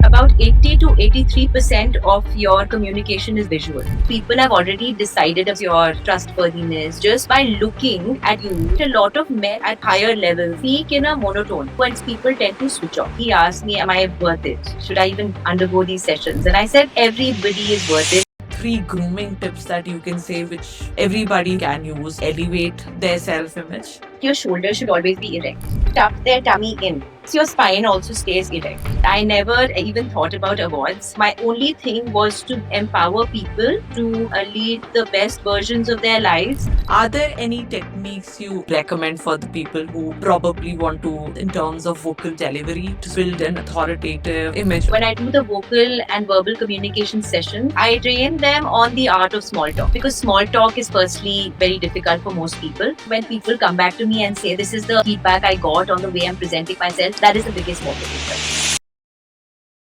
about 80 to 83% of your communication is visual. People have already decided your trustworthiness just by looking at you. A lot of men at higher levels speak in a monotone. Once people tend to switch off. He asked me, am I worth it? Should I even undergo these sessions? And I said, everybody is worth it. 3 grooming tips that you can say which everybody can use elevate their self-image. Your shoulders should always be erect. Tuck their tummy in. So your spine also stays erect. I never even thought about awards. My only thing was to empower people to lead the best versions of their lives. Are there any techniques you recommend for the people who probably want to, in terms of vocal delivery, to build an authoritative image? When I do the vocal and verbal communication session, I train them on the art of small talk, because small talk is firstly very difficult for most people. When people come back to me and say, this is the feedback I got on the way I'm presenting myself, that is the biggest motivator.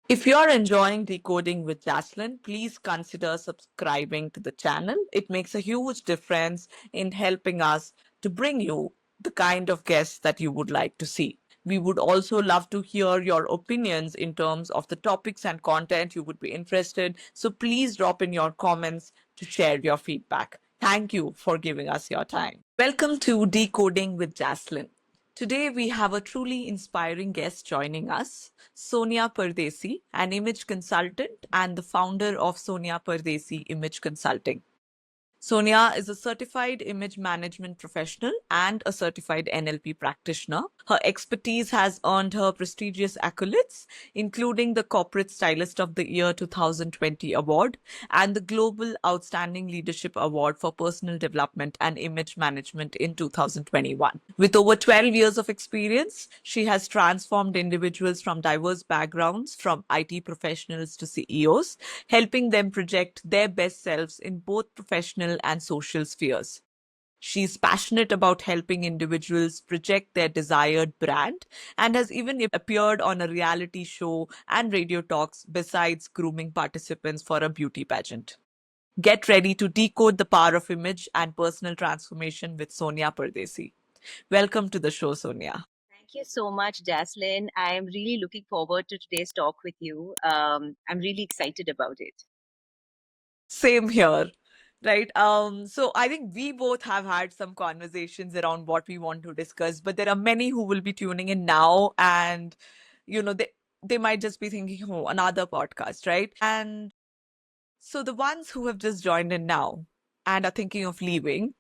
If you're enjoying Decoding with Jaslin, please consider subscribing to the channel. It makes a huge difference in helping us to bring you the kind of guests that you would like to see. We would also love to hear your opinions in terms of the topics and content you would be interested. So please drop in your comments to share your feedback. Thank you for giving us your time. Welcome to Decoding with Jaslin. Today, we have a truly inspiring guest joining us, Sonia Pardesi, an image consultant and the founder of Sonia Pardesi Image Consulting. Sonia is a certified image management professional and a certified NLP practitioner. Her expertise has earned her prestigious accolades, including the Corporate Stylist of the Year 2020 award and the Global Outstanding Leadership Award for Personal Development and Image Management in 2021. With over 12 years of experience, she has transformed individuals from diverse backgrounds, from IT professionals to CEOs, helping them project their best selves in both professional and social spheres. She's passionate about helping individuals project their desired brand and has even appeared on a reality show and radio talks besides grooming participants for a beauty pageant. Get ready to decode the power of image and personal transformation with Sonia Pardesi. Welcome to the show, Sonia. Thank you so much, Jaslin. I'm really looking forward to today's talk with you. I'm really excited about it. Same here. Right. So I think we both have had some conversations around what we want to discuss, but there are many who will be tuning in now and they might just be thinking, oh, another podcast, right? And so the ones who have just joined in now and are thinking of leaving,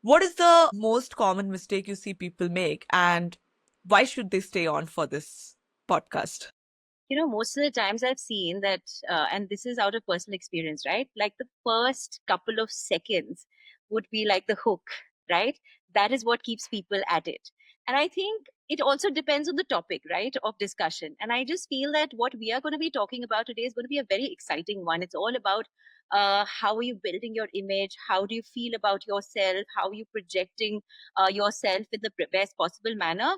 what is the most common mistake you see people make and why should they stay on for this podcast? Most of the times I've seen that, and this is out of personal experience, right? Like the first couple of seconds would be like the hook, right? That is what keeps people at it. And I think it also depends on the topic, right, of discussion. And I just feel that what we are going to be talking about today is going to be a very exciting one. It's all about how are you building your image? How do you feel about yourself? How are you projecting yourself in the best possible manner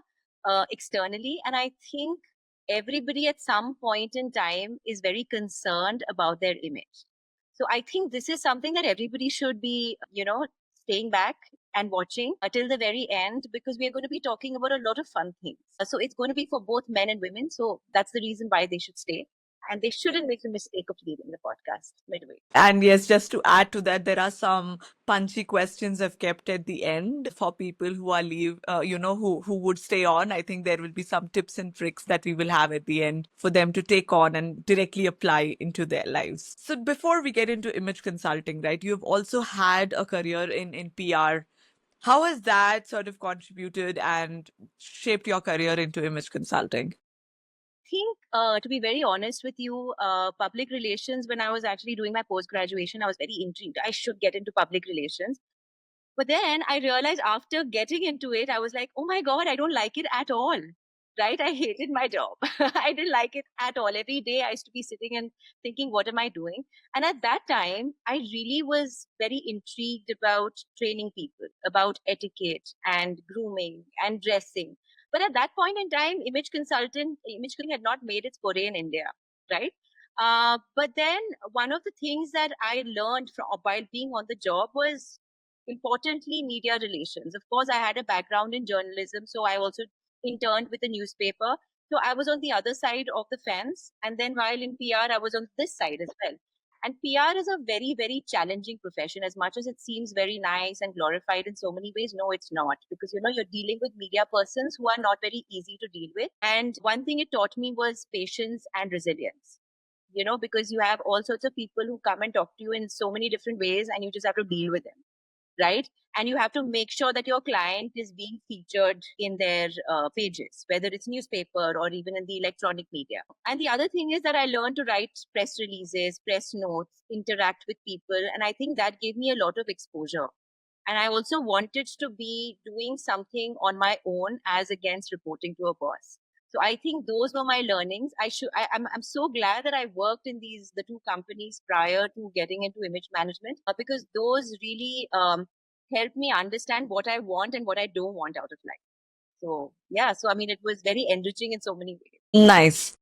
externally? And I think everybody at some point in time is very concerned about their image. So I think this is something that everybody should be, staying back and watching till the very end, because we are going to be talking about a lot of fun things. So it's going to be for both men and women. So that's the reason why they should stay. And they shouldn't make the mistake of leaving the podcast midway. And yes, just to add to that, there are some punchy questions I've kept at the end for people who are who would stay on. I think there will be some tips and tricks that we will have at the end for them to take on and directly apply into their lives. So before we get into image consulting, right, you've also had a career in PR. How has that sort of contributed and shaped your career into image consulting? Think, to be very honest with you, public relations, when I was actually doing my post graduation, I was very intrigued. I should get into public relations. But then I realized after getting into it, I was like, oh my God, I don't like it at all. Right? I hated my job. I didn't like it at all. Every day I used to be sitting and thinking, what am I doing? And at that time, I really was very intrigued about training people, about etiquette and grooming and dressing. But at that point in time, image consulting had not made its foray in India, right? But then one of the things that I learned from while being on the job was importantly media relations. Of course, I had a background in journalism, so I also interned with a newspaper. So I was on the other side of the fence. And then while in PR, I was on this side as well. And PR is a very, very challenging profession. As much as it seems very nice and glorified in so many ways, no, it's not. Because, you're dealing with media persons who are not very easy to deal with. And one thing it taught me was patience and resilience. Because you have all sorts of people who come and talk to you in so many different ways, and you just have to deal with them, right? And you have to make sure that your client is being featured in their pages, whether it's newspaper or even in the electronic media. And the other thing is that I learned to write press releases, press notes, interact with people. And I think that gave me a lot of exposure. And I also wanted to be doing something on my own as against reporting to a boss. So I think those were my learnings. I'm so glad that I worked in the two companies prior to getting into image management, because those really helped me understand what I want and what I don't want out of life. So yeah, so I mean, it was very enriching in so many ways. Nice.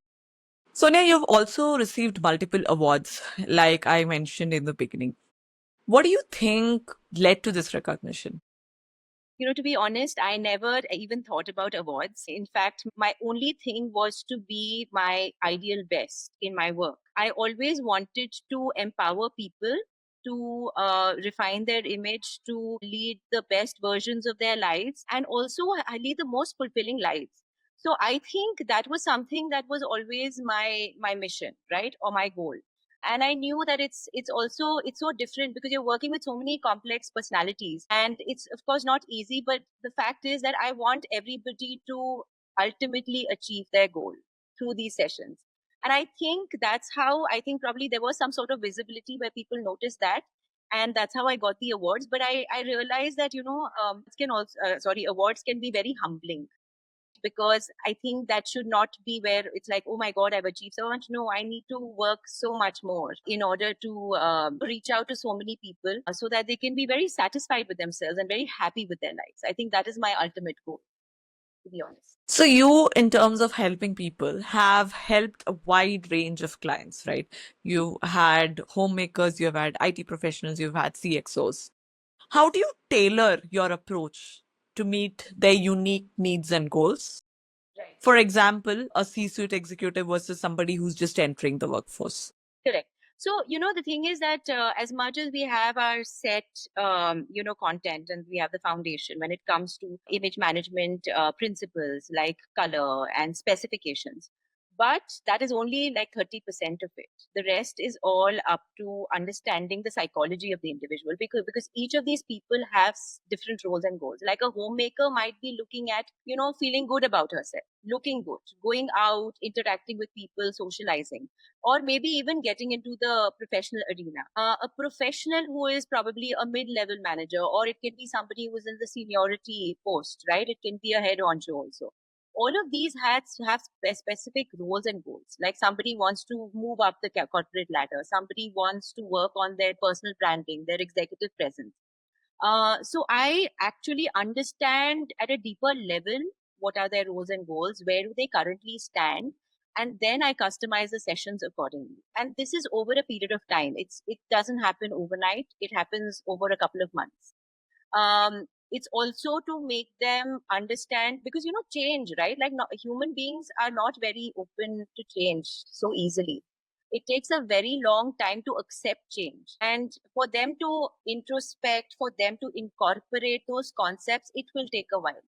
Sonia, you've also received multiple awards, like I mentioned in the beginning. What do you think led to this recognition? To be honest, I never even thought about awards. In fact, my only thing was to be my ideal best in my work. I always wanted to empower people to refine their image, to lead the best versions of their lives, and also lead the most fulfilling lives. So I think that was something that was always my mission, right, or my goal. And I knew that it's so different because you're working with so many complex personalities, and it's of course not easy, but the fact is that I want everybody to ultimately achieve their goal through these sessions. And I think probably there was some sort of visibility where people noticed that, and that's how I got the awards. But I realized that it can also awards can be very humbling, because I think that should not be where it's like, oh my God, I've achieved so much. No, I need to work so much more in order to reach out to so many people, so that they can be very satisfied with themselves and very happy with their lives. I think that is my ultimate goal, to be honest. So, you, in terms of helping people, have helped a wide range of clients, right? You had homemakers, you've had IT professionals, you've had CXOs. How do you tailor your approach to meet their unique needs and goals? Right. For example, a C suite executive versus somebody who's just entering the workforce. Correct. So, the thing is that as much as we have our set, content, and we have the foundation when it comes to image management principles like color and specifications, but that is only like 30% of it. The rest is all up to understanding the psychology of the individual, because each of these people have different roles and goals. Like a homemaker might be looking at, feeling good about herself, looking good, going out, interacting with people, socializing, or maybe even getting into the professional arena. A professional who is probably a mid-level manager, or it can be somebody who's in the seniority post, right? It can be a head honcho also. All of these hats have specific roles and goals. Like somebody wants to move up the corporate ladder, somebody wants to work on their personal branding, their executive presence. So I actually understand at a deeper level what are their roles and goals, where do they currently stand, and then I customize the sessions accordingly. And this is over a period of time. It doesn't happen overnight. It happens over a couple of months. It's also to make them understand, because change, right? Like, human beings are not very open to change so easily. It takes a very long time to accept change, and for them to introspect, for them to incorporate those concepts, it will take a while.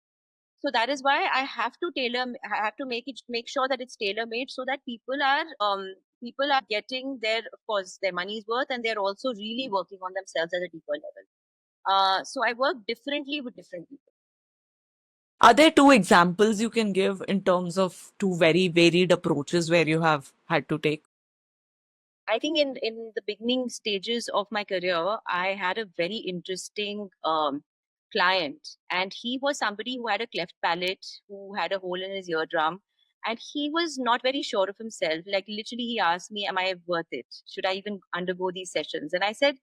So that is why I have to make sure that it's tailor made, so that people are getting their, of course, their money's worth, and they're also really working on themselves at a deeper level. So I work differently with different people. Are there two examples you can give in terms of two very varied approaches where you have had to take? I think in the beginning stages of my career, I had a very interesting client, and he was somebody who had a cleft palate, who had a hole in his eardrum, and he was not very sure of himself. Like literally, he asked me, "Am I worth it? Should I even undergo these sessions?" And I said,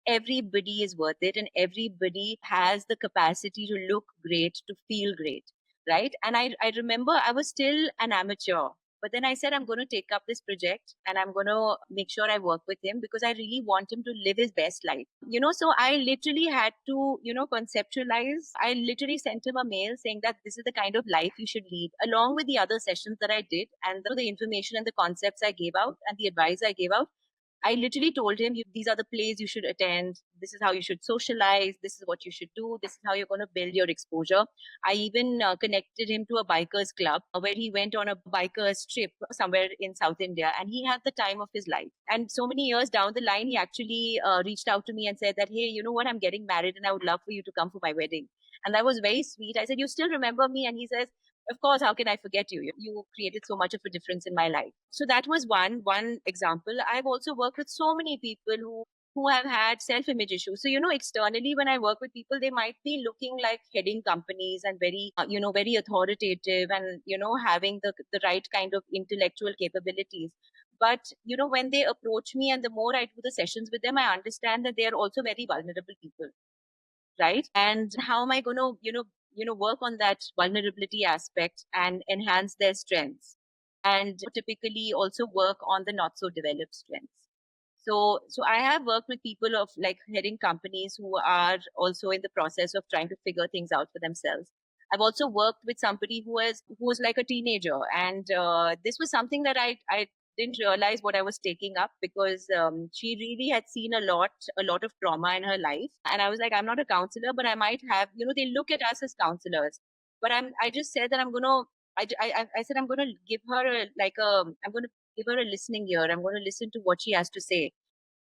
"Everybody is worth it, and everybody has the capacity to look great, to feel great." Right. And I remember I was still an amateur But then I said, I'm going to take up this project and I'm going to make sure I work with him because I really want him to live his best life. So I literally had to, conceptualize. I literally sent him a mail saying that this is the kind of life you should lead, along with the other sessions that I did and the information and the concepts I gave out and the advice I gave out. I literally told him, these are the plays you should attend. This is how you should socialize. This is what you should do. This is how you're going to build your exposure. I even connected him to a bikers club where he went on a bikers trip somewhere in South India and he had the time of his life. And so many years down the line, he actually reached out to me and said that, hey, you know what? I'm getting married and I would love for you to come for my wedding. And that was very sweet. I said, you still remember me? And he says, of course, how can I forget you? You created so much of a difference in my life. So that was one example. I've also worked with so many people who have had self-image issues. So, externally, when I work with people, they might be looking like heading companies and very, very authoritative and, having the right kind of intellectual capabilities. But, when they approach me and the more I do the sessions with them, I understand that they are also very vulnerable people, right? And how am I going to work on that vulnerability aspect and enhance their strengths, and typically also work on the not so developed strengths. So I have worked with people of like heading companies who are also in the process of trying to figure things out for themselves. I've also worked with somebody who was like a teenager, and this was something that I didn't realize what I was taking up because she really had seen a lot of trauma in her life. And I was like, I'm not a counselor, but I might have. They look at us as counselors, but I just said that I'm gonna. I said I'm gonna give her I'm gonna give her a listening ear. I'm gonna listen to what she has to say,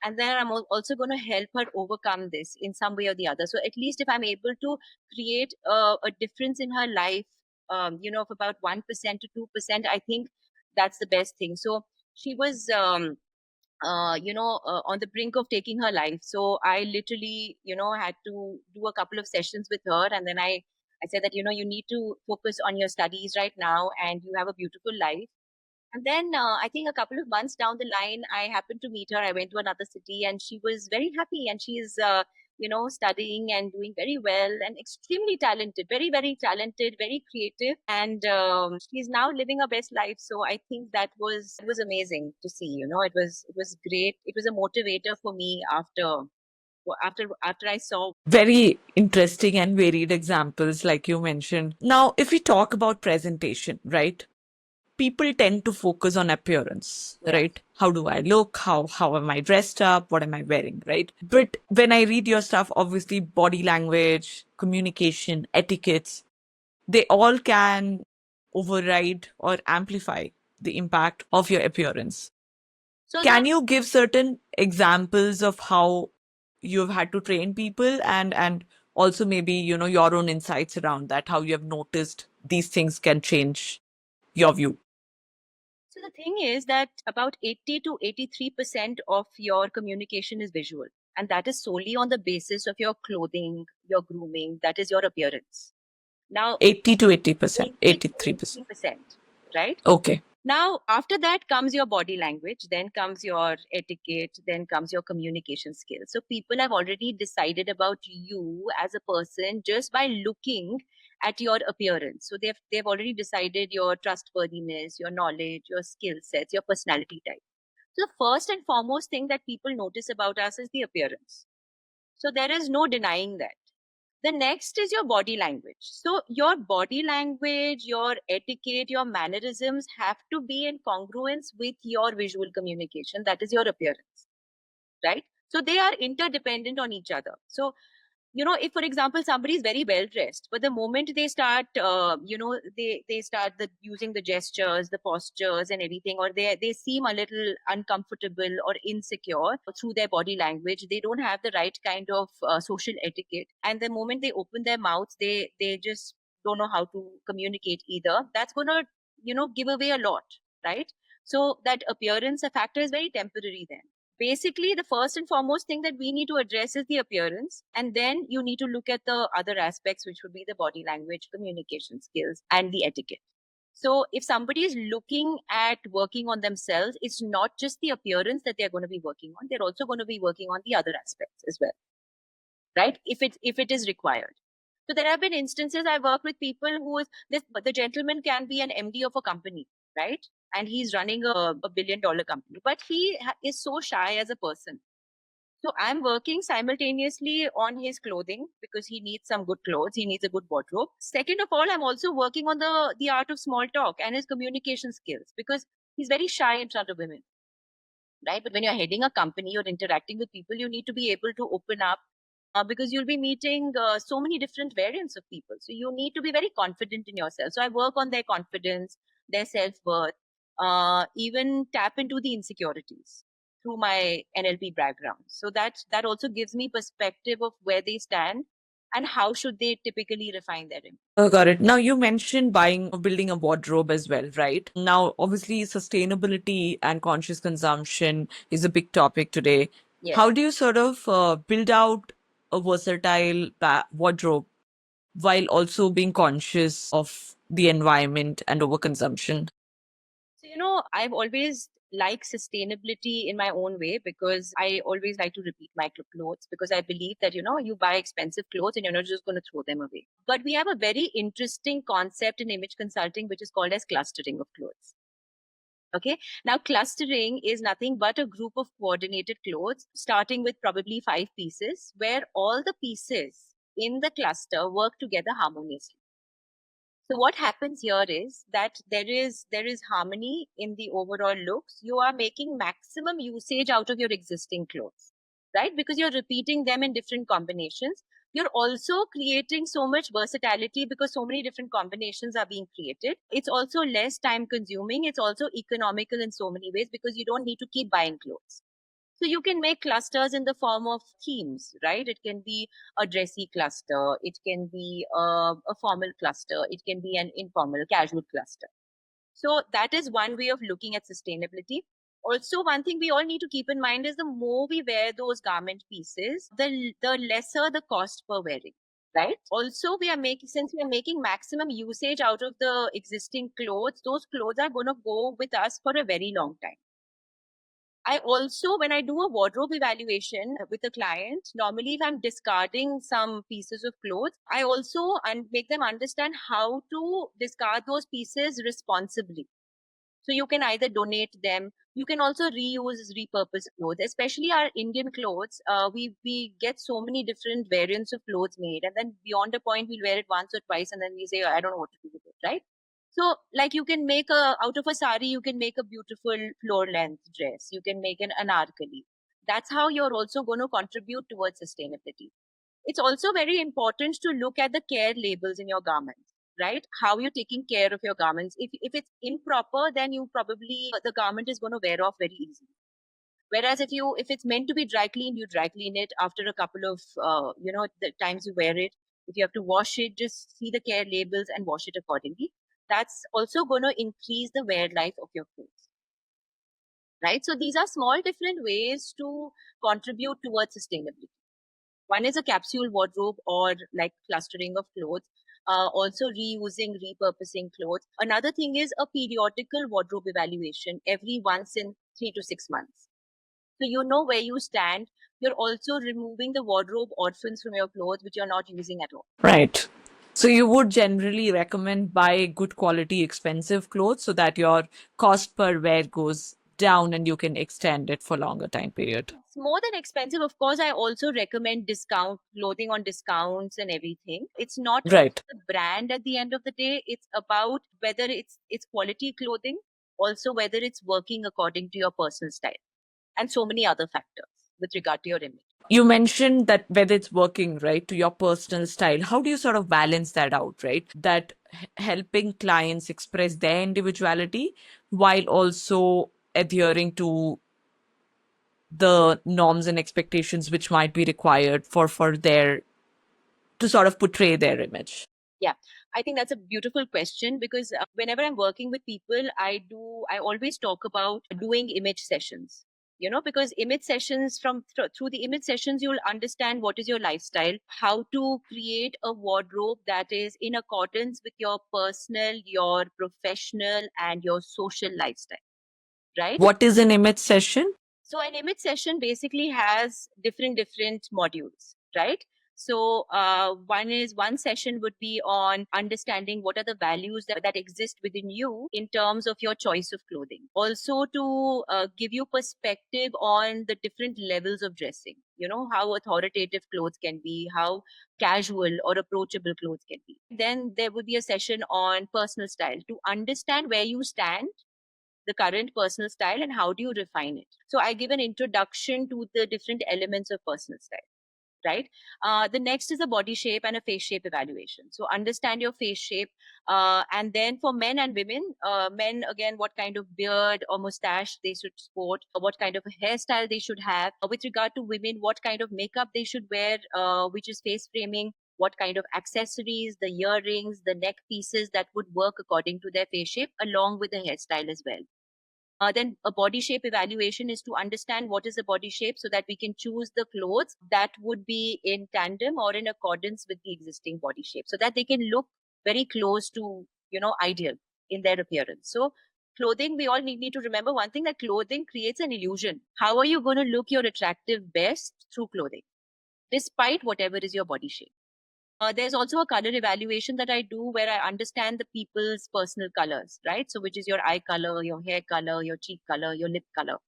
and then I'm also going to help her overcome this in some way or the other. So at least if I'm able to create a difference in her life, of about 1% to 2%, I think that's the best thing. So she was, on the brink of taking her life. So I literally, had to do a couple of sessions with her. And then I said that, you need to focus on your studies right now and you have a beautiful life. And then I think a couple of months down the line, I happened to meet her. I went to another city and she was very happy and she's, studying and doing very well and extremely talented, very, very talented, very creative. And she's now living her best life. So I think that was amazing to see. It was great. It was a motivator for me after I saw. Very interesting and varied examples, like you mentioned. Now, if we talk about presentation, right? People tend to focus on appearance, Yes. right? How do I look? How am I dressed up? What am I wearing, right? But when I read your stuff, obviously body language, communication, etiquettes, they all can override or amplify the impact of your appearance. So Can you give certain examples of how you've had to train people, and also maybe, your own insights around that, how you have noticed these things can change your view? So the thing is that about 80 to 83% of your communication is visual, and that is solely on the basis of your clothing, your grooming, that is your appearance. Now, 80 to 80%, 80 to 83%. 83%, right? Okay. Now, after that comes your body language, then comes your etiquette, then comes your communication skills. So people have already decided about you as a person just by looking at your appearance. So they've already decided your trustworthiness, your knowledge, your skill sets, your personality type. So the first and foremost thing that people notice about us is the appearance. So there is no denying that. The next is your body language. So your body language, your etiquette, your mannerisms have to be in congruence with your visual communication. That is your appearance, right? So they are interdependent on each other. So if for example somebody is very well dressed, but the moment they start they start using the gestures, the postures and everything, or they seem a little uncomfortable or insecure through their body language, they don't have the right kind of social etiquette, and the moment they open their mouths, they just don't know how to communicate either. That's going to give away a lot, right? So that appearance a factor is very temporary then. Basically, the first and foremost thing that we need to address is the appearance, and then you need to look at the other aspects, which would be the body language, communication skills, and the etiquette. So if somebody is looking at working on themselves, it's not just the appearance that they're going to be working on, they're also going to be working on the other aspects as well, right? If it is required. So there have been instances I work with people who is this, but the gentleman can be an MD of a company, right? and he's running a $1 billion company, but he is so shy as a person. So I'm working simultaneously on his clothing because he needs some good clothes. He needs a good wardrobe. Second of all, I'm also working on the art of small talk and his communication skills because he's very shy in front of women, right? But when you're heading a company, you're interacting with people, you need to be able to open up because you'll be meeting so many different variants of people. So you need to be very confident in yourself. So I work on their confidence, their self worth, even tap into the insecurities through my NLP background. So that also gives me perspective of where they stand and how should they typically refine their image. Got it. Now, you mentioned building a wardrobe as well, right? Now, obviously, sustainability and conscious consumption is a big topic today. Yes. How do you sort of build out a versatile wardrobe while also being conscious of the environment and overconsumption? So, I've always liked sustainability in my own way because I always like to repeat my clothes because I believe that, you buy expensive clothes and you're not just going to throw them away. But we have a very interesting concept in image consulting, which is called as clustering of clothes. Okay. Now, clustering is nothing but a group of coordinated clothes, starting with probably 5 pieces, where all the pieces in the cluster work together harmoniously. So what happens here is that there is harmony in the overall looks. You are making maximum usage out of your existing clothes, right? Because you're repeating them in different combinations. You're also creating so much versatility because so many different combinations are being created. It's also less time consuming. It's also economical in so many ways because you don't need to keep buying clothes. So you can make clusters in the form of themes, right? It can be a dressy cluster, it can be a formal cluster, it can be an informal, casual cluster. So that is one way of looking at sustainability. Also, one thing we all need to keep in mind is the more we wear those garment pieces, the lesser the cost per wearing, right? Also, since we are making maximum usage out of the existing clothes, those clothes are going to go with us for a very long time. I also, when I do a wardrobe evaluation with a client, normally if I'm discarding some pieces of clothes, I also make them understand how to discard those pieces responsibly. So you can either donate them, you can also reuse, repurpose clothes, especially our Indian clothes. We get so many different variants of clothes made, and then beyond a point, we'll wear it once or twice, and then we say, I don't know what to do with it, right? So, like you can make out of a sari, you can make a beautiful floor length dress. You can make an anarkali. That's how you're also going to contribute towards sustainability. It's also very important to look at the care labels in your garments, right? How you're taking care of your garments. If it's improper, then you probably the garment is going to wear off very easily. Whereas if it's meant to be dry cleaned, you dry clean it after a couple of the times you wear it. If you have to wash it, just see the care labels and wash it accordingly. That's also going to increase the wear life of your clothes, right? So these are small different ways to contribute towards sustainability. One is a capsule wardrobe or like clustering of clothes, also reusing, repurposing clothes. Another thing is a periodical wardrobe evaluation every once in 3 to 6 months. So you know where you stand. You're also removing the wardrobe orphans from your clothes, which you're not using at all. Right. So you would generally recommend buy good quality, expensive clothes so that your cost per wear goes down and you can extend it for longer time period. It's more than expensive. Of course, I also recommend discount clothing on discounts and everything. It's not about Right. the brand at the end of the day. It's about whether it's quality clothing, also whether it's working according to your personal style, and so many other factors with regard to your image. You mentioned that whether it's working right to your personal style, how do you sort of balance that out, right? That helping clients express their individuality while also adhering to the norms and expectations which might be required for their to sort of portray their image. Yeah, I think that's a beautiful question because whenever I'm working with people, I always talk about doing image sessions. Because image sessions through the image sessions, you'll understand what is your lifestyle, how to create a wardrobe that is in accordance with your personal, your professional, and your social lifestyle, right? What is an image session? So an image session basically has different modules, right? So one session would be on understanding what are the values that exist within you in terms of your choice of clothing. Also to give you perspective on the different levels of dressing. You know, how authoritative clothes can be, how casual or approachable clothes can be. Then there would be a session on personal style to understand where you stand, the current personal style, and how do you refine it. So I give an introduction to the different elements of personal style, right? The next is a body shape and a face shape evaluation. So understand your face shape. And then for men and women, men, again, what kind of beard or mustache they should sport, what kind of a hairstyle they should have. With regard to women, what kind of makeup they should wear, which is face framing, what kind of accessories, the earrings, the neck pieces that would work according to their face shape, along with the hairstyle as well. Then a body shape evaluation is to understand what is the body shape so that we can choose the clothes that would be in tandem or in accordance with the existing body shape so that they can look very close to, ideal in their appearance. So clothing, we all need to remember one thing, that clothing creates an illusion. How are you going to look your attractive best through clothing, despite whatever is your body shape? There's also a color evaluation that I do where I understand the people's personal colors, right? So, which is your eye color, your hair color, your cheek color, your lip color.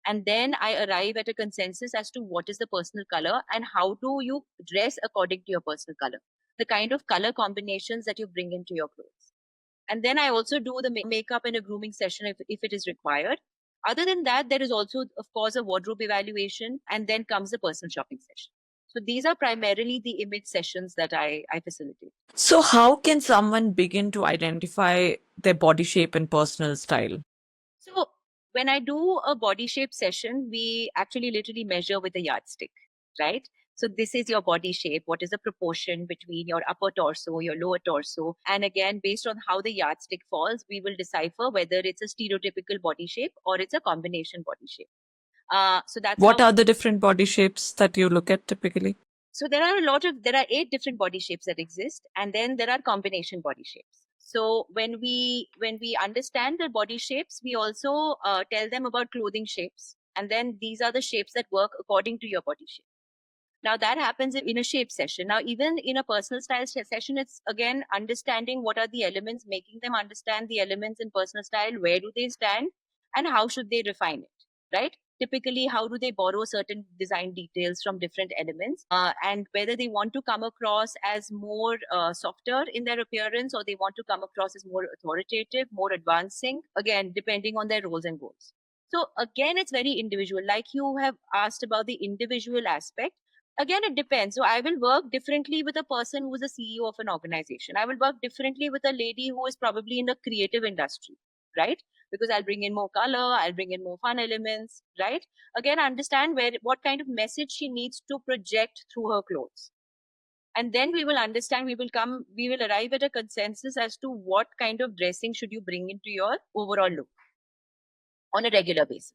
And then I arrive at a consensus as to what is the personal color and how do you dress according to your personal color, the kind of color combinations that you bring into your clothes. And then I also do the makeup and a grooming session if it is required. Other than that, there is also, of course, a wardrobe evaluation, and then comes the personal shopping session. So these are primarily the image sessions that I facilitate. So, how can someone begin to identify their body shape and personal style? So when I do a body shape session, we actually literally measure with a yardstick, right? So this is your body shape. What is the proportion between your upper torso, your lower torso? And again, based on how the yardstick falls, we will decipher whether it's a stereotypical body shape or it's a combination body shape. So that's What how. are the different body shapes that you look at typically? So there are 8 different body shapes that exist, and then there are combination body shapes. So when we understand the body shapes, we also tell them about clothing shapes, and then these are the shapes that work according to your body shape. Now that happens in a shape session. Now even in a personal style session, it's again understanding what are the elements, making them understand the elements in personal style, where do they stand, and how should they refine it, right? Typically, how do they borrow certain design details from different elements, and whether they want to come across as more softer in their appearance, or they want to come across as more authoritative, more advancing, again depending on their roles and goals. So again, it's very individual. Like you have asked about the individual aspect, again it depends. So I will work differently with a person who is a CEO of an organization. I will work differently with a lady who is probably in the creative industry, right? Because I'll bring in more color, I'll bring in more fun elements, right? Again, understand what kind of message she needs to project through her clothes. And then we will understand, we will arrive at a consensus as to what kind of dressing should you bring into your overall look on a regular basis.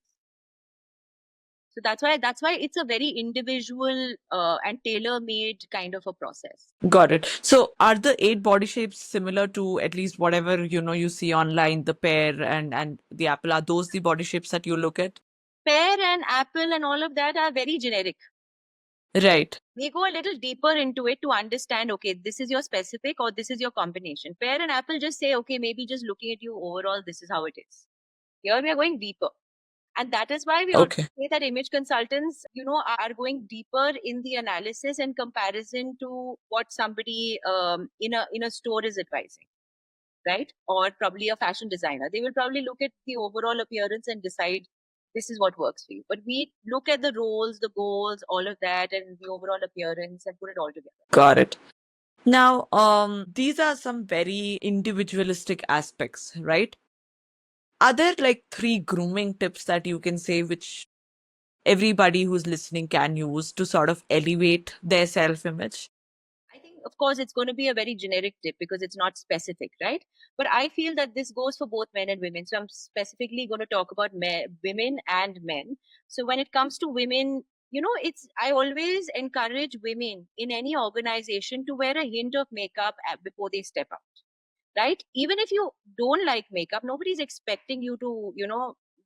So that's why it's a very individual and tailor made kind of a process. Got it. So, are the 8 body shapes similar to at least whatever you see online, the pear and the apple? Are those the body shapes that you look at? Pear and apple and all of that are very generic. Right. We go a little deeper into it to understand, okay, this is your specific or this is your combination. Pear and apple just say, okay, maybe just looking at you overall, this is how it is. Here we are going deeper. And that is why we always Okay. say that image consultants, are going deeper in the analysis and comparison to what somebody in a store is advising, right? Or probably a fashion designer. They will probably look at the overall appearance and decide this is what works for you. But we look at the roles, the goals, all of that, and the overall appearance and put it all together. Got it. Now, these are some very individualistic aspects, right? Are there like 3 grooming tips that you can say which everybody who's listening can use to sort of elevate their self-image? I think, of course, it's going to be a very generic tip because it's not specific, right? But I feel that this goes for both men and women. So I'm specifically going to talk about women and men. So when it comes to women, I always encourage women in any organization to wear a hint of makeup before they step out, right? Even if you don't like makeup, nobody's expecting you to,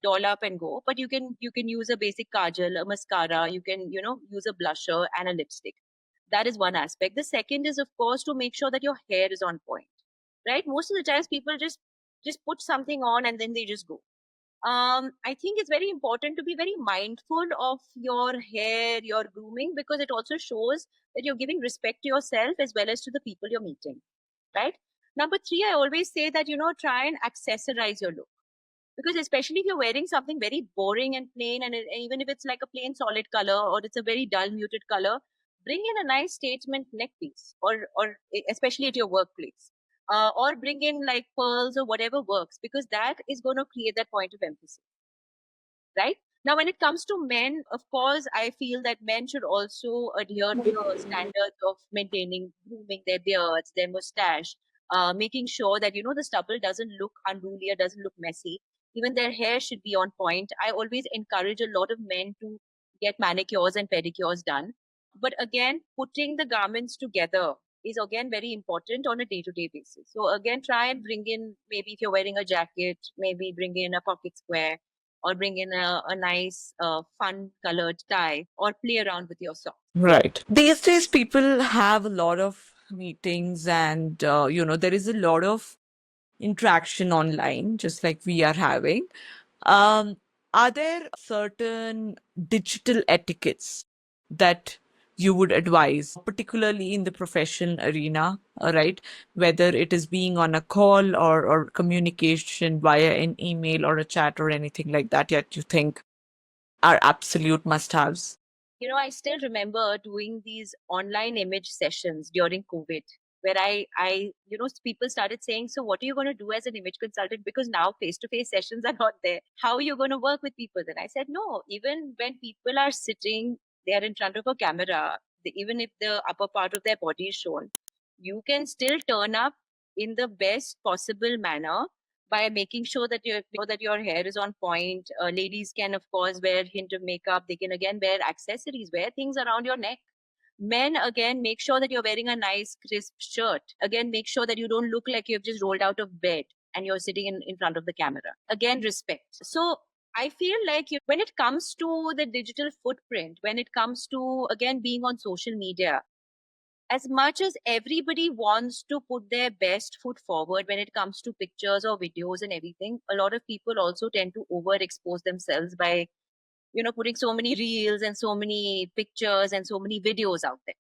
doll up and go, but you can use a basic kajal, a mascara, you can, use a blusher and a lipstick. That is one aspect. The second is, of course, to make sure that your hair is on point, right? Most of the times people just put something on and then they just go. I think it's very important to be very mindful of your hair, your grooming, because it also shows that you're giving respect to yourself as well as to the people you're meeting, right? Number three, I always say that, try and accessorize your look, because especially if you're wearing something very boring and plain, and even if it's like a plain solid color or it's a very dull muted color, bring in a nice statement neck piece, or especially at your workplace, or bring in like pearls or whatever works, because that is going to create that point of emphasis, right? Now, when it comes to men, of course, I feel that men should also adhere to the standards of maintaining, grooming their beards, their mustache, making sure that, the stubble doesn't look unruly or doesn't look messy. Even their hair should be on point. I always encourage a lot of men to get manicures and pedicures done. But again, putting the garments together is again very important on a day-to-day basis. So again, try and bring in, maybe if you're wearing a jacket, maybe bring in a pocket square, or bring in a nice, fun colored tie, or play around with your socks. Right. These days, people have a lot of meetings, and there is a lot of interaction online, just like we are having. Um, are there certain digital etiquettes that you would advise, particularly in the profession arena, right? Whether it is being on a call or communication via an email or a chat or anything like that, yet you think are absolute must-haves? I still remember doing these online image sessions during COVID, where people started saying, so what are you going to do as an image consultant? Because now face to face sessions are not there. How are you going to work with people? Then I said, no, even when people are sitting, they are in front of a camera, even if the upper part of their body is shown, you can still turn up in the best possible manner by making sure that your hair is on point. Ladies can, of course, wear hint of makeup. They can again wear accessories, wear things around your neck. Men, again, make sure that you're wearing a nice crisp shirt. Again, make sure that you don't look like you've just rolled out of bed and you're sitting in front of the camera. Again, respect. So I feel like, when it comes to the digital footprint, when it comes to, again, being on social media, as much as everybody wants to put their best foot forward when it comes to pictures or videos and everything, a lot of people also tend to overexpose themselves by, putting so many reels and so many pictures and so many videos out there,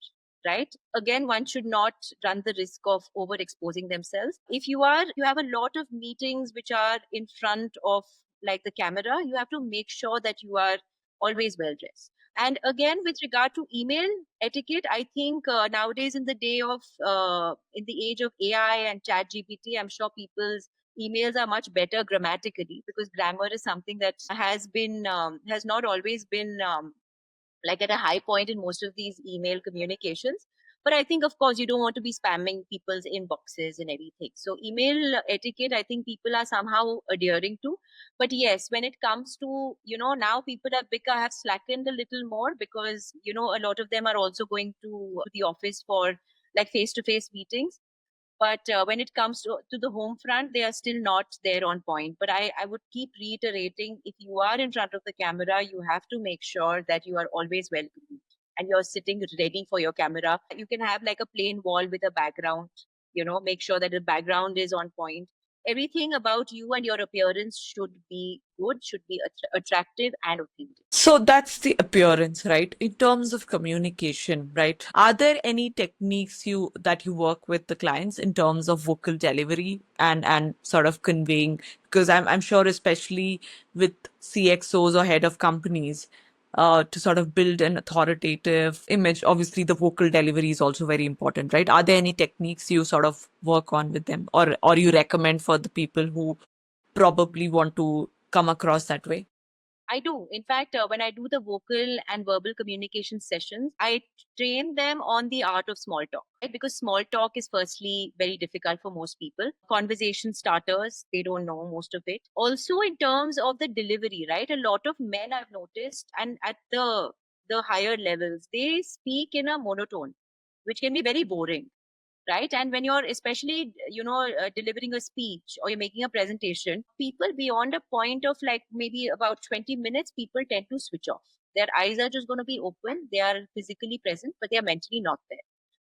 right? Again, one should not run the risk of overexposing themselves. If you have a lot of meetings which are in front of like the camera, you have to make sure that you are always well dressed. And again, with regard to email etiquette, I think nowadays, in the age of AI and chat GPT, I'm sure people's emails are much better grammatically, because grammar is something that has not always been like at a high point in most of these email communications. But I think, of course, you don't want to be spamming people's inboxes and everything. So email etiquette, I think people are somehow adhering to. But yes, when it comes to, now people have slackened a little more, because, a lot of them are also going to the office for like face to face meetings. But when it comes to the home front, they are still not there on point. But I would keep reiterating, if you are in front of the camera, you have to make sure that you are always well groomed and you're sitting ready for your camera. You can have like a plain wall with a background, make sure that the background is on point. Everything about you and your appearance should be good, should be attractive and authentic. So that's the appearance, right? In terms of communication, right? Are there any techniques you work with the clients in terms of vocal delivery and sort of conveying? Because I'm sure, especially with CXOs or head of companies, to sort of build an authoritative image, obviously the vocal delivery is also very important, right? Are there any techniques you sort of work on with them, or you recommend for the people who probably want to come across that way? I do. In fact, when I do the vocal and verbal communication sessions, I train them on the art of small talk, right? Because small talk is firstly very difficult for most people. Conversation starters, they don't know most of it. Also, in terms of the delivery, right? A lot of men I've noticed, and at the higher levels, they speak in a monotone, which can be very boring, right? And when you're especially, delivering a speech or you're making a presentation, people beyond a point of like maybe about 20 minutes, people tend to switch off. Their eyes are just going to be open. They are physically present, but they are mentally not there.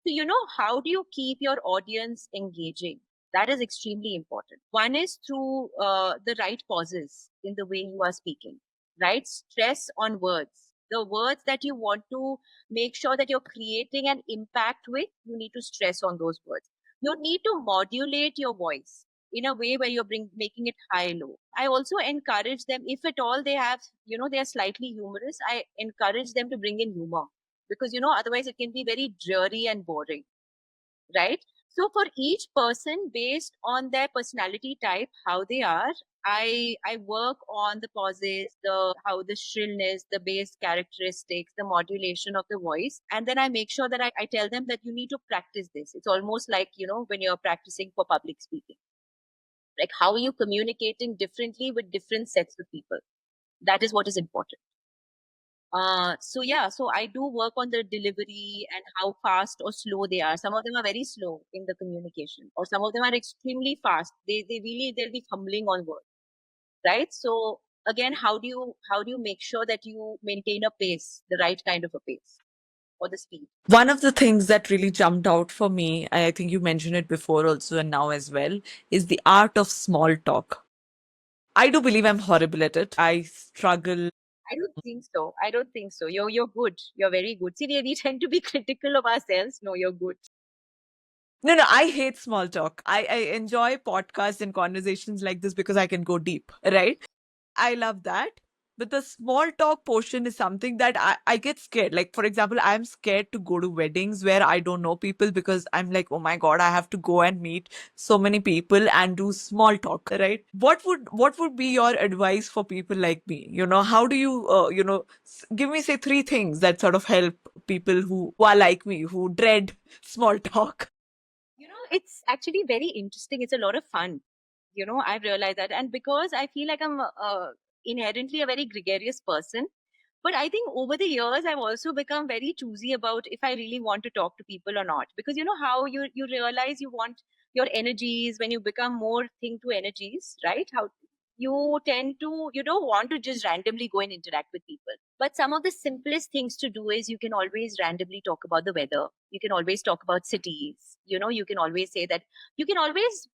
So, how do you keep your audience engaging? That is extremely important. One is through the right pauses in the way you are speaking, right? Stress on words. The words that you want to make sure that you're creating an impact with, you need to stress on those words. You need to modulate your voice in a way where you're making it high low. I also encourage them, if at all they have, they are slightly humorous, I encourage them to bring in humor, because otherwise it can be very dreary and boring, right? So for each person, based on their personality type, how they are, I work on the pauses, the how the shrillness, the bass characteristics, the modulation of the voice, and then I make sure that I tell them that you need to practice this. It's almost like, when you're practicing for public speaking, like how are you communicating differently with different sets of people? That is what is important. So yeah, so I do work on the delivery and how fast or slow they are. Some of them are very slow in the communication, or some of them are extremely fast. They'll be fumbling on words, right? So again, how do you make sure that you maintain a pace, the right kind of a pace or the speed? One of the things that really jumped out for me, I think you mentioned it before also and now as well, is the art of small talk. I do believe I'm horrible at it. I struggle. I don't think so. I don't think so. You're good. You're very good. See, we tend to be critical of ourselves. No, you're good. No, no, I hate small talk. I enjoy podcasts and conversations like this because I can go deep, right? I love that. But the small talk portion is something that I get scared. Like, for example, I'm scared to go to weddings where I don't know people because I'm like, oh my God, I have to go and meet so many people and do small talk, right? What would be your advice for people like me? How do you, give me, say, three things that sort of help people who are like me, who dread small talk. It's actually very interesting. It's a lot of fun. I've realized that. And because I feel like I'm inherently a very gregarious person, but I think over the years, I've also become very choosy about if I really want to talk to people or not. Because you know how you realize you want your energies when you become more thing to energies, right? How you don't want to just randomly go and interact with people. But some of the simplest things to do is you can always randomly talk about the weather. You can always talk about cities. You can always say that you can always,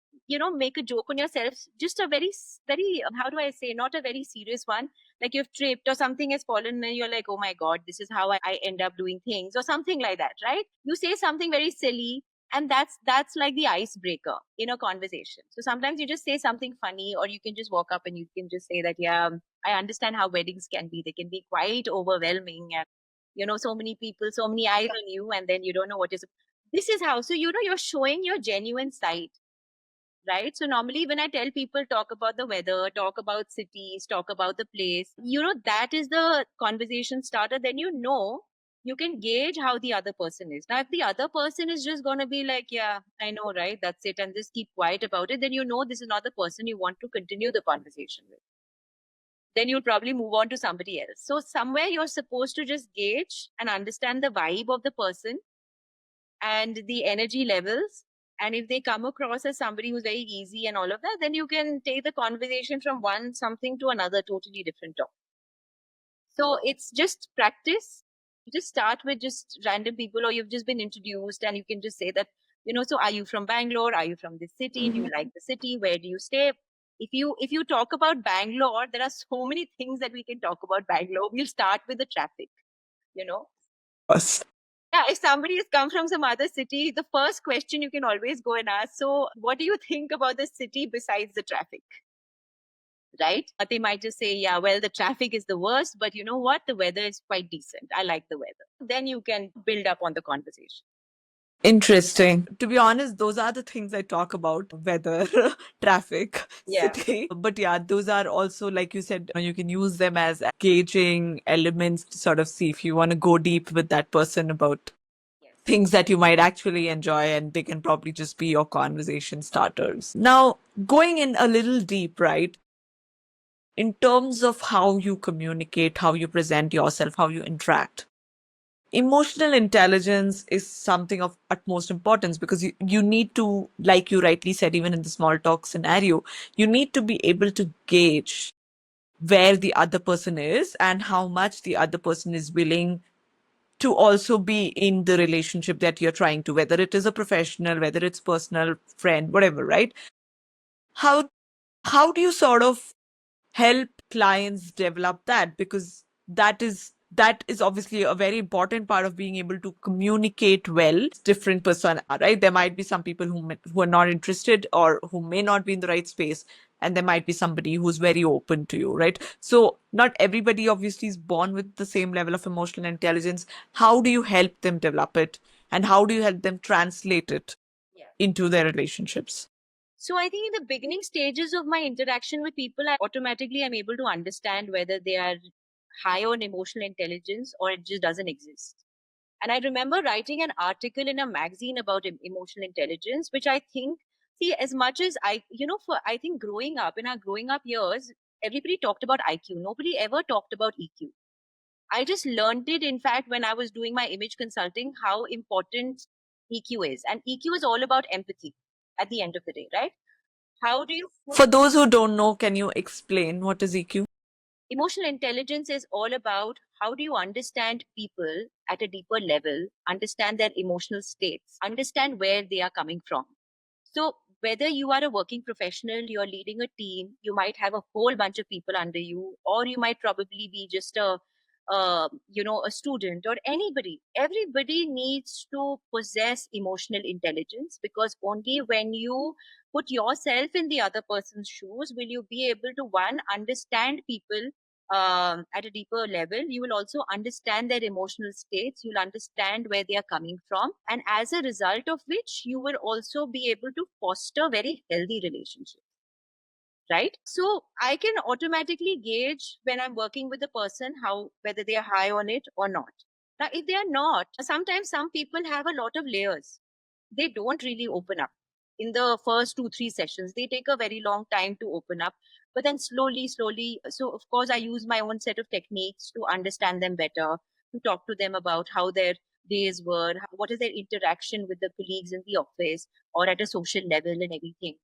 make a joke on yourself. Just a very, very, how do I say, not a very serious one, like you've tripped or something has fallen and you're like, oh my God, this is how I end up doing things or something like that, right? You say something very silly, and that's like the icebreaker in a conversation. So sometimes you just say something funny, or you can just walk up and you can just say that, yeah, I understand how weddings can be. They can be quite overwhelming, and so many people, so many eyes on you, and then you don't know what is. This is how. So you're showing your genuine side, right? So normally when I tell people talk about the weather, talk about cities, talk about the place, that is the conversation starter. Then you can gauge how the other person is. Now, if the other person is just going to be like, yeah, I know, right? That's it. And just keep quiet about it, then this is not the person you want to continue the conversation with. Then you'll probably move on to somebody else. So somewhere you're supposed to just gauge and understand the vibe of the person and the energy levels. And if they come across as somebody who's very easy and all of that, then you can take the conversation from one something to another totally different topic. So it's just practice. You just start with just random people, or you've just been introduced, and you can just say that, so are you from Bangalore? Are you from this city? Do you like the city? Where do you stay? If you talk about Bangalore, there are so many things that we can talk about Bangalore. We'll start with the traffic, you know. Us. Yeah, if somebody has come from some other city, the first question you can always go and ask, so what do you think about the city besides the traffic? Right? They might just say, yeah, well, the traffic is the worst, but you know what? The weather is quite decent. I like the weather. Then you can build up on the conversation. Interesting. To be honest, those are the things I talk about: weather, traffic, Yeah. city. But yeah, those are also, like you said, you can use them as gauging elements to sort of see if you want to go deep with that person about Yes. things that you might actually enjoy, and they can probably just be your conversation starters. Now, going in a little deep, right? In terms of how you communicate, how you present yourself, how you interact. Emotional intelligence is something of utmost importance because you need to, like you rightly said, even in the small talk scenario, you need to be able to gauge where the other person is and how much the other person is willing to also be in the relationship that you're trying to, whether it is a professional, whether it's personal, friend, whatever, right? How how do you sort of help clients develop that? Because that is obviously a very important part of being able to communicate well. Different persona, right? There might be some people who are not interested or who may not be in the right space, and there might be somebody who's very open to you, right? So not everybody obviously is born with the same level of emotional intelligence. How do you help them develop it, and how do you help them translate it into their relationships? So I think in the beginning stages of my interaction with people, I automatically am able to understand whether they are high on emotional intelligence or it just doesn't exist. And I remember writing an article in a magazine about emotional intelligence, which I think, see, as much as I think growing up, in our growing up years, everybody talked about IQ. Nobody ever talked about EQ. I just learned it, in fact, when I was doing my image consulting, how important EQ is. And EQ is all about empathy at the end of the day, right? How do you For those who don't know, can you explain what is EQ? Emotional intelligence is all about how do you understand people at a deeper level, understand their emotional states, understand where they are coming from. So whether you are a working professional, you're leading a team, you might have a whole bunch of people under you, or you might probably be just a student or anybody. Everybody needs to possess emotional intelligence, because only when you put yourself in the other person's shoes will you be able to, one, understand people at a deeper level. You will also understand their emotional states. You'll understand where they are coming from. And as a result of which, you will also be able to foster very healthy relationships. Right. So I can automatically gauge when I'm working with a person how whether they are high on it or not. Now, if they are not, sometimes some people have a lot of layers. They don't really open up in the first 2 3 sessions. They take a very long time to open up, but then slowly, so of course I use my own set of techniques to understand them better, to talk to them about how their days were, what is their interaction with the colleagues in the office or at a social level and everything.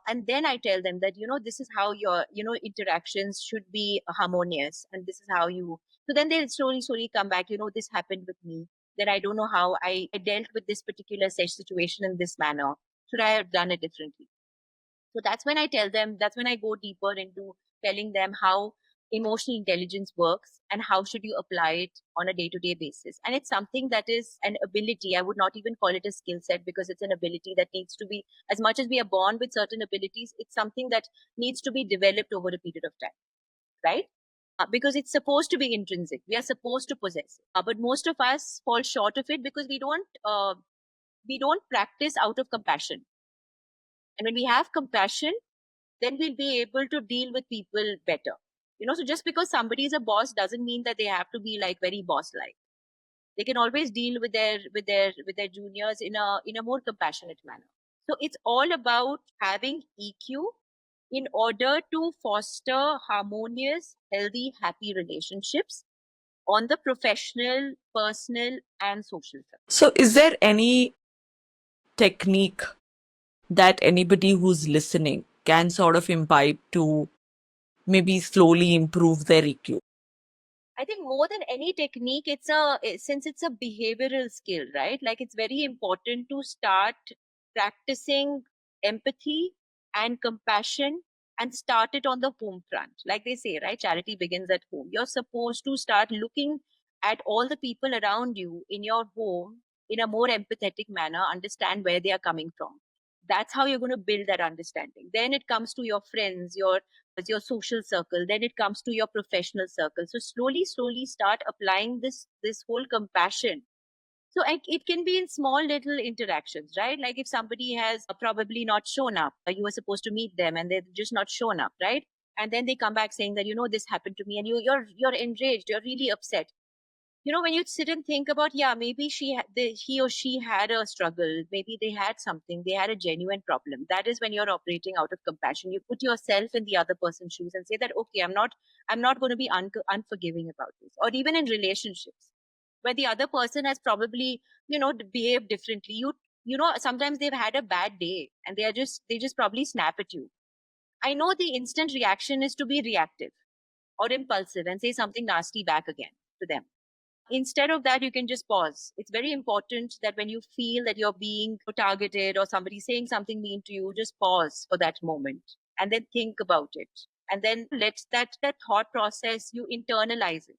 And then I tell them that, this is how your, interactions should be harmonious, and this is how you. So then they slowly come back, this happened with me. Then I don't know how I dealt with this particular situation in this manner. Should I have done it differently? So that's when I tell them, that's when I go deeper into telling them how emotional intelligence works and how should you apply it on a day-to-day basis. And it's something that is an ability. I would not even call it a skill set, because it's an ability that needs to be, as much as we are born with certain abilities, it's something that needs to be developed over a period of time, right? Because it's supposed to be intrinsic. We are supposed to possess it. But most of us fall short of it because we don't practice out of compassion. And when we have compassion, then we'll be able to deal with people better. So just because somebody is a boss doesn't mean that they have to be like very boss like. They can always deal with their juniors in a more compassionate manner. So it's all about having EQ in order to foster harmonious, healthy, happy relationships on the professional, personal, and social front. So, is there any technique that anybody who's listening can sort of imbibe to maybe slowly improve their EQ? I think more than any technique, since it's a behavioral skill, right? Like it's very important to start practicing empathy and compassion and start it on the home front. Like they say, right? Charity begins at home. You're supposed to start looking at all the people around you in your home in a more empathetic manner, understand where they are coming from. That's how you're going to build that understanding. Then it comes to your friends, your social circle, then it comes to your professional circle. So slowly start applying this whole compassion. So it can be in small little interactions, right? Like if somebody has probably not shown up, you were supposed to meet them and they've just not shown up, right? And then they come back saying that, this happened to me, and you're enraged, you're really upset. When you sit and think about, yeah, maybe he or she had a struggle, maybe they had something, they had a genuine problem. That is when you're operating out of compassion. You put yourself in the other person's shoes and say that, okay, I'm not going to be unforgiving about this. Or even in relationships, where the other person has probably, behaved differently. Sometimes they've had a bad day and they just probably snap at you. I know the instant reaction is to be reactive or impulsive and say something nasty back again to them. Instead of that, you can just pause. It's very important that when you feel that you're being targeted or somebody's saying something mean to you, just pause for that moment and then think about it. And then let that thought process, you internalize it.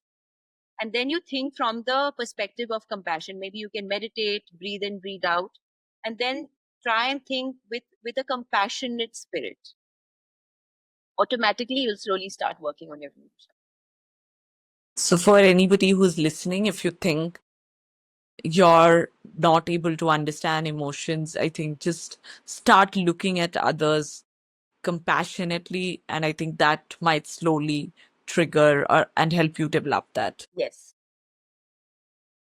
And then you think from the perspective of compassion. Maybe you can meditate, breathe in, breathe out, and then try and think with a compassionate spirit. Automatically, you'll slowly start working on your views. So, for anybody who's listening, if you think you're not able to understand emotions, I think just start looking at others compassionately. And I think that might slowly trigger and help you develop that. Yes.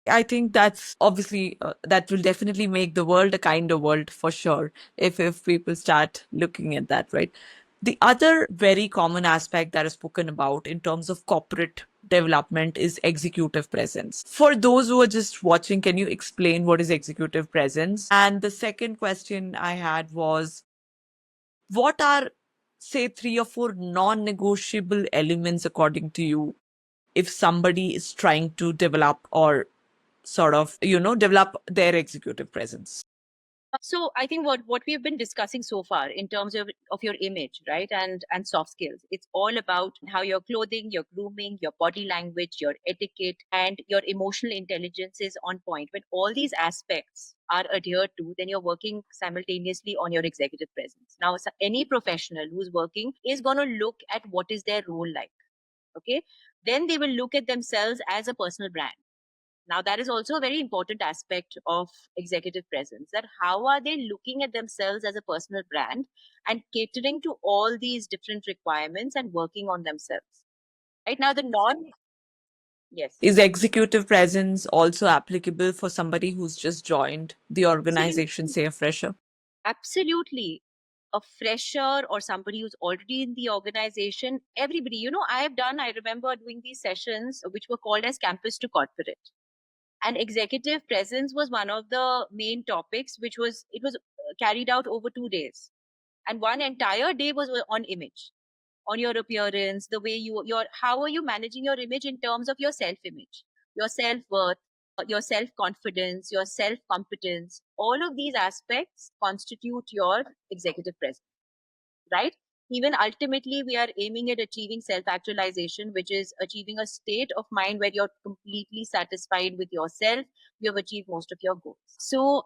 I think that's obviously that will definitely make the world a kinder world for sure if people start looking at that, right? The other very common aspect that is spoken about in terms of corporate development is executive presence. For those who are just watching, can you explain what is executive presence? And the second question I had was, what are, say, three or four non-negotiable elements according to you if somebody is trying to develop or sort of, develop their executive presence? So I think what we have been discussing so far in terms of your image, right, and soft skills, it's all about how your clothing, your grooming, your body language, your etiquette, and your emotional intelligence is on point. When all these aspects are adhered to, then you're working simultaneously on your executive presence. Now, any professional who's working is going to look at what is their role like. Okay, then they will look at themselves as a personal brand. Now, that is also a very important aspect of executive presence, that how are they looking at themselves as a personal brand and catering to all these different requirements and working on themselves. Right now, the non, yes, Is executive presence also applicable for somebody who's just joined the organization, absolutely, say a fresher? absolutely. A fresher or somebody who's already in the organization, everybody, I remember doing these sessions which were called as campus to corporate. And executive presence was one of the main topics, it was carried out over 2 days, and one entire day was on image, on your appearance, the way your how are you managing your image in terms of your self image, your self worth, your self confidence, your self competence. All of these aspects constitute your executive presence, right? Even ultimately, we are aiming at achieving self actualization, which is achieving a state of mind where you're completely satisfied with yourself. You have achieved most of your goals. So,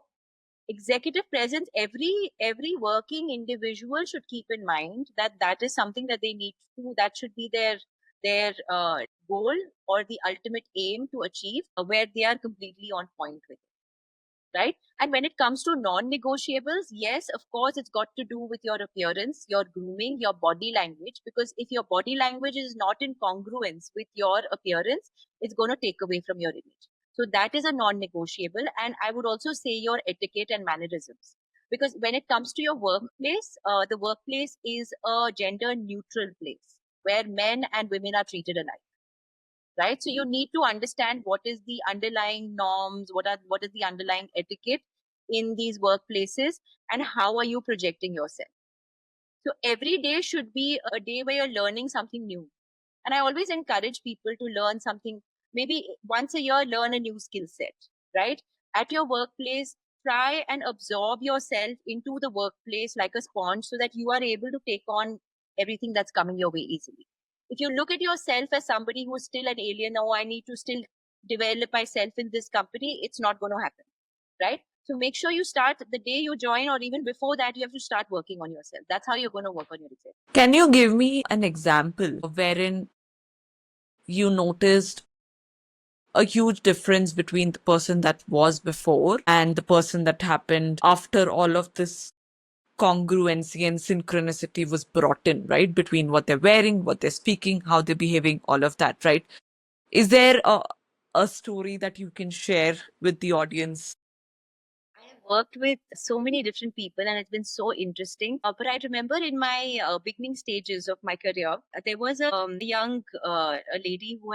executive presence, every working individual should keep in mind that that is something that they need to, that should be their goal or the ultimate aim to achieve, where they are completely on point with, right? And when it comes to non-negotiables, yes, of course, it's got to do with your appearance, your grooming, your body language. Because if your body language is not in congruence with your appearance, it's going to take away from your image. So that is a non-negotiable. And I would also say your etiquette and mannerisms. Because when it comes to your workplace, the workplace is a gender neutral place where men and women are treated alike, right? So you need to understand what is the underlying norms, what is the underlying etiquette in these workplaces, and how are you projecting yourself. So every day should be a day where you're learning something new. And I always encourage people to learn something, maybe once a year, learn a new skill set, right? At your workplace, try and absorb yourself into the workplace like a sponge so that you are able to take on everything that's coming your way easily. If you look at yourself as somebody who's still an alien, oh, I need to still develop myself in this company, it's not going to happen, right? So make sure you start the day you join, or even before that, you have to start working on yourself. That's how you're going to work on yourself. Can you give me an example wherein you noticed a huge difference between the person that was before and the person that happened after all of this congruency and synchronicity was brought in, right? Between what they're wearing, what they're speaking, how they're behaving, all of that, right? Is there a story that you can share with the audience? I have worked with so many different people and it's been so interesting. But I remember in my beginning stages of my career, there was a young a lady who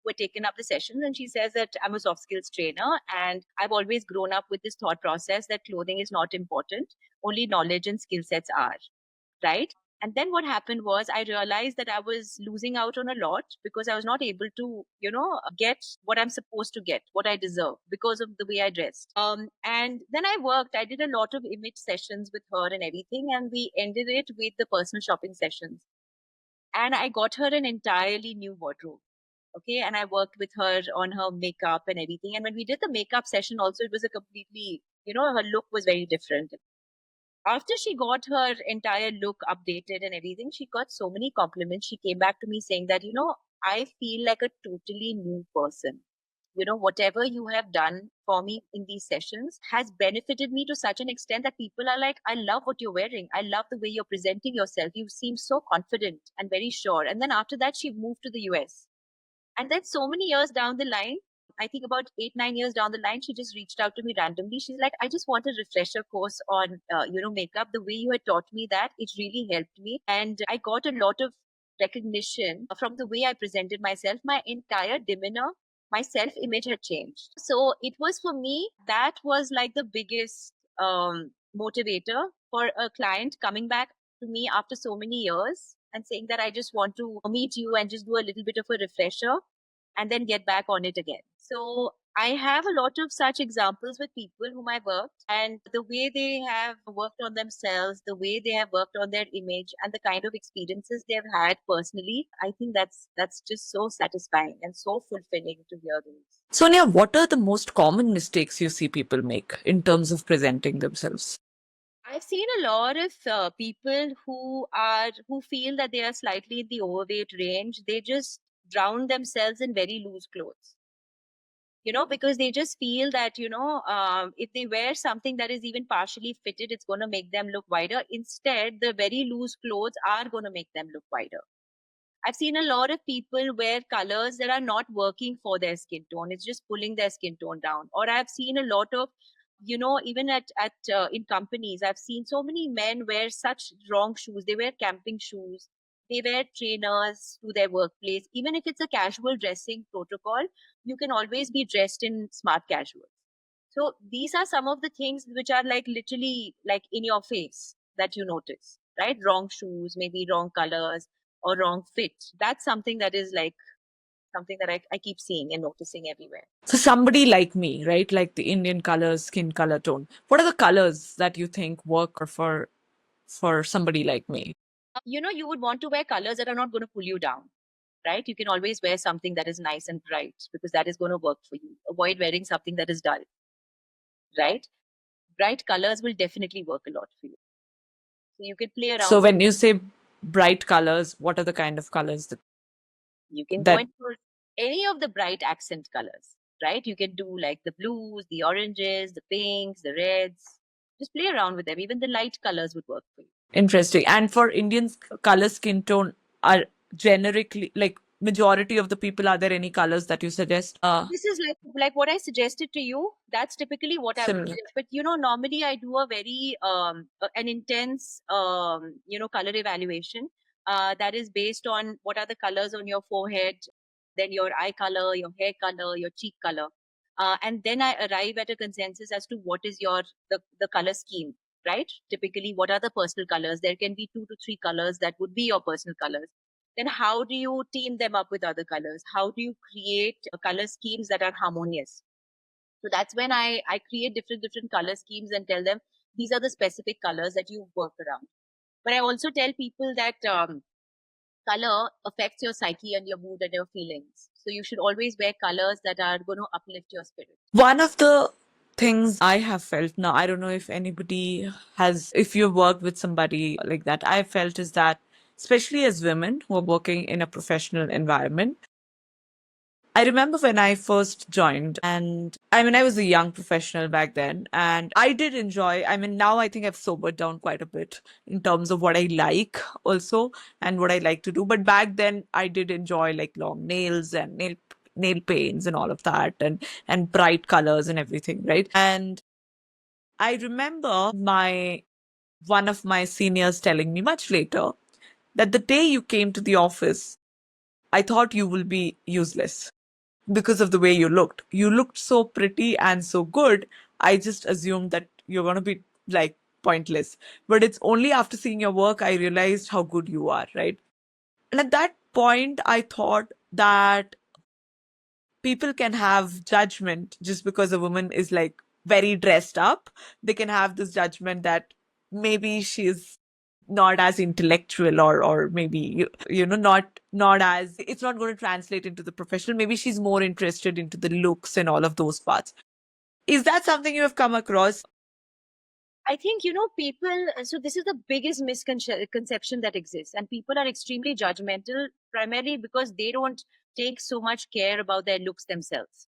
were taken up the sessions, and she says that I'm a soft skills trainer, and I've always grown up with this thought process that clothing is not important, only knowledge and skill sets are, right? And then what happened was I realized that I was losing out on a lot because I was not able to, get what I'm supposed to get, what I deserve because of the way I dressed. And then I did a lot of image sessions with her and everything, and we ended it with the personal shopping sessions. And I got her an entirely new wardrobe. Okay. And I worked with her on her makeup and everything. And when we did the makeup session, also, it was a completely, her look was very different. After she got her entire look updated and everything, she got so many compliments. She came back to me saying that, I feel like a totally new person. Whatever you have done for me in these sessions has benefited me to such an extent that people are like, I love what you're wearing. I love the way you're presenting yourself. You seem so confident and very sure. And then after that, she moved to the US. And then so many years down the line, I think about 8, 9 years down the line, she just reached out to me randomly. She's like, I just want a refresher course on, makeup. The way you had taught me that, it really helped me. And I got a lot of recognition from the way I presented myself. My entire demeanor, my self image had changed. So it was for me, that was like the biggest motivator for a client coming back to me after so many years and saying that I just want to meet you and just do a little bit of a refresher and then get back on it again. So I have a lot of such examples with people whom I worked, and the way they have worked on themselves, the way they have worked on their image, and the kind of experiences they've had personally. I think that's just so satisfying and so fulfilling to hear those. Sonia, what are the most common mistakes you see people make in terms of presenting themselves? I've seen a lot of people who feel that they are slightly in the overweight range. They just drown themselves in very loose clothes. Because they just feel that, if they wear something that is even partially fitted, it's going to make them look wider. Instead, the very loose clothes are going to make them look wider. I've seen a lot of people wear colors that are not working for their skin tone. It's just pulling their skin tone down. Or I've seen a lot of, even at in companies, I've seen so many men wear such wrong shoes. They wear camping shoes. They wear trainers to their workplace. Even if it's a casual dressing protocol, you can always be dressed in smart casual. So these are some of the things which are like literally like in your face that you notice, right? Wrong shoes, maybe wrong colors or wrong fit. That's something that is like something that I keep seeing and noticing everywhere. For somebody like me, right, like the Indian colors, skin color tone, what are the colors that you think work for somebody like me? You would want to wear colors that are not going to pull you down, right? You can always wear something that is nice and bright because that is going to work for you. Avoid wearing something that is dull, right? Bright colors will definitely work a lot for you. So you can play So around with when you say bright colors, what are the kind of colors You can go that into any of the bright accent colors, right? You can do like the blues, the oranges, the pinks, the reds. Just play around with them. Even the light colors would work for you. interesting? And for Indians, color skin tone are generically like majority of the people. Are there any colors that you suggest? This is like what I suggested to you. That's typically what I would Similar. do. But normally I do a very an intense color evaluation that is based on what are the colors on your forehead, then your eye color, your hair color, your cheek color. And then I arrive at a consensus as to what is the color scheme, right? Typically, what are the personal colors? There can be 2 to 3 colors that would be your personal colors. Then how do you team them up with other colors? How do you create color schemes that are harmonious? So that's when I create different color schemes and tell them these are the specific colors that you work around. But I also tell people that color affects your psyche and your mood and your feelings. So you should always wear colors that are going to uplift your spirit. One of the things I have felt now, I don't know if anybody has, if you've worked with somebody like that, I felt is that, especially as women who are working in a professional environment, I remember when I first joined, and I mean, I was a young professional back then, and I did enjoy. I mean, now I think I've sobered down quite a bit in terms of what I like also and what I like to do. But back then, I did enjoy like long nails and nail paints and all of that, and bright colors and everything, right? And I remember my one of my seniors telling me much later that the day you came to the office, I thought you will be useless. because of the way you looked. You looked so pretty and so good. I just assumed that you're going to be like pointless. But it's only after seeing your work I realized how good you are, right? And at that point, I thought that people can have judgment just because a woman is like very dressed up. They can have this judgment that maybe she's not as intellectual, or maybe not as, it's not going to translate into the professional. Maybe she's more interested into the looks and all of those parts. Is that something you have come across? I think, people, so this is the biggest misconception that exists. And people are extremely judgmental, primarily because they don't take so much care about their looks themselves.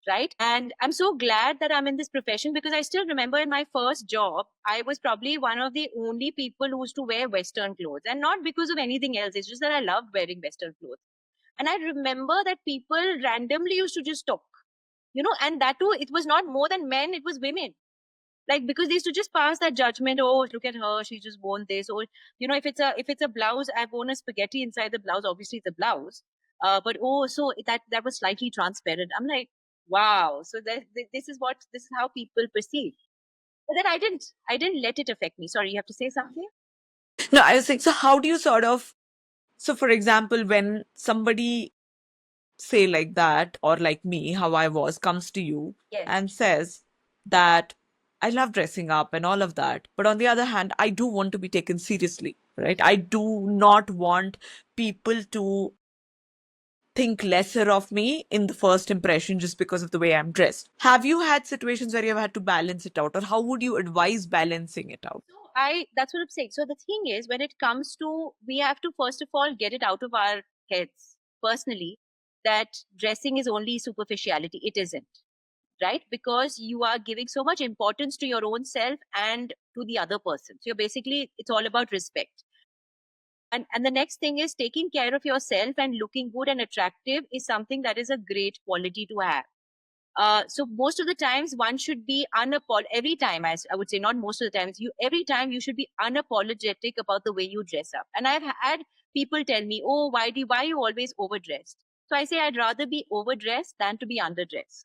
Right. And I'm so glad that I'm in this profession, because I still remember in my first job, I was probably one of the only people who used to wear Western clothes, and not because of anything else. It's just that I loved wearing Western clothes. And I remember that people randomly used to just talk, and that too, it was not more than men, it was women. Like, because they used to just pass that judgment, oh, look at her, she just worn this. Or, if it's a blouse, I've worn a spaghetti inside the blouse, obviously it's a blouse. But oh, so that was slightly transparent. I'm like, wow. So this is how people perceive. But then I didn't let it affect me. Sorry, you have to say something? No, I was saying, so how do you sort of, so for example, when somebody, say like that, or like me, how I was, comes to you Yes. and says that I love dressing up and all of that. But on the other hand, I do want to be taken seriously, right? I do not want people to think lesser of me in the first impression just because of the way I'm dressed. Have you had situations where you've had to balance it out, or how would you advise balancing it out? So that's what I'm saying. So the thing is, when it comes to, we have to first of all get it out of our heads personally, that dressing is only superficiality. It isn't, right? Because you are giving so much importance to your own self and to the other person. So you're basically, it's all about respect. And the next thing is, taking care of yourself and looking good and attractive is something that is a great quality to have. So most of the times one should be every time, as I would say, not most of the times, every time you should be unapologetic about the way you dress up. And I've had people tell me, oh, why are you always overdressed? So I say, I'd rather be overdressed than to be underdressed.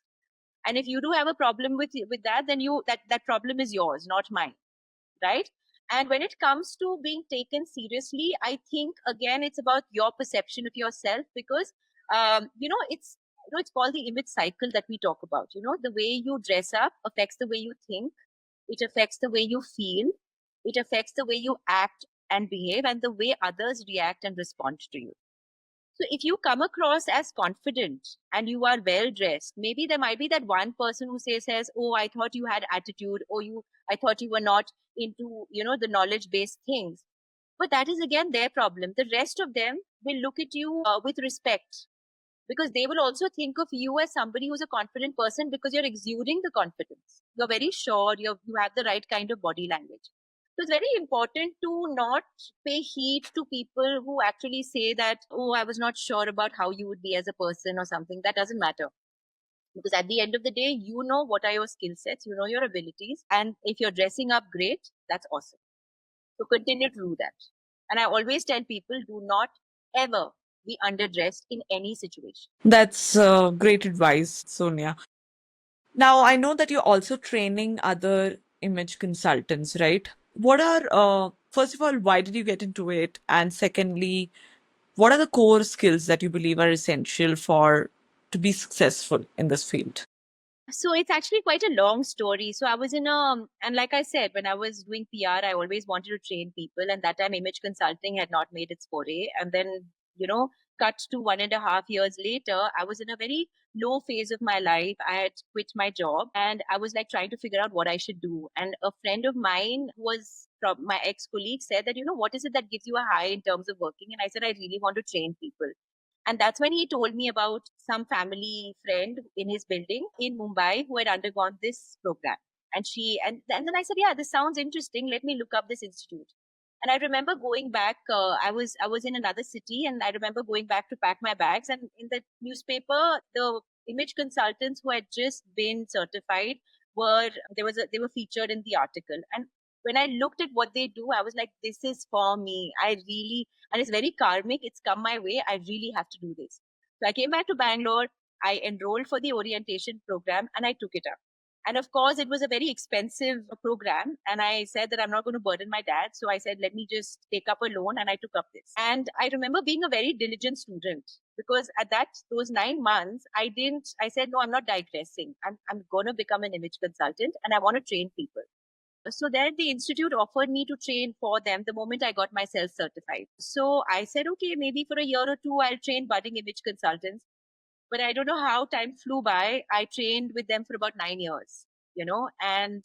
And if you do have a problem with that, then that problem is yours, not mine, right? And when it comes to being taken seriously, I think again it's about your perception of yourself, because it's called the image cycle that we talk about. The way you dress up affects the way you think, it affects the way you feel, it affects the way you act and behave, and the way others react and respond to you. So if you come across as confident and you are well dressed, maybe there might be that one person who says, "Oh, I thought you had attitude, or I thought you were not into, the knowledge based things." But that is again their problem. The rest of them will look at you with respect, because they will also think of you as somebody who's a confident person, because you're exuding the confidence. You're very sure, you have the right kind of body language. So it's very important to not pay heed to people who actually say that, oh, I was not sure about how you would be as a person or something. That doesn't matter. Because at the end of the day, you know what are your skill sets, you know your abilities. And if you're dressing up great, that's awesome. So continue to do that. And I always tell people, do not ever be underdressed in any situation. That's great advice, Sonia. Now, I know that you're also training other image consultants, right? What are, first of all, why did you get into it? And secondly, what are the core skills that you believe are essential for to be successful in this field? So it's actually quite a long story. So I was and like I said, when I was doing PR, I always wanted to train people. And that time, image consulting had not made its foray. And then, you know, cut to 1.5 years later, I was in a very low phase of my life. I had quit my job and I was like trying to figure out what I should do. And a friend of mine who was from my ex colleague said that, what is it that gives you a high in terms of working? And I said, I really want to train people. And that's when he told me about some family friend in his building in Mumbai who had undergone this program. And then I said, yeah, this sounds interesting. Let me look up this institute. And I remember going back. I was in another city, and I remember going back to pack my bags. And in the newspaper, the image consultants who had just been certified they were featured in the article. And when I looked at what they do, I was like, this is for me. And it's very karmic. It's come my way. I really have to do this. So I came back to Bangalore. I enrolled for the orientation program and I took it up. And of course, it was a very expensive program. And I said that I'm not going to burden my dad. So I said, let me just take up a loan. And I took up this. And I remember being a very diligent student because at those 9 months, I said, no, I'm not digressing. I'm going to become an image consultant and I want to train people. So then the institute offered me to train for them the moment I got myself certified. So I said, okay, maybe for a year or two, I'll train budding image consultants. But I don't know how time flew by. I trained with them for about 9 years, and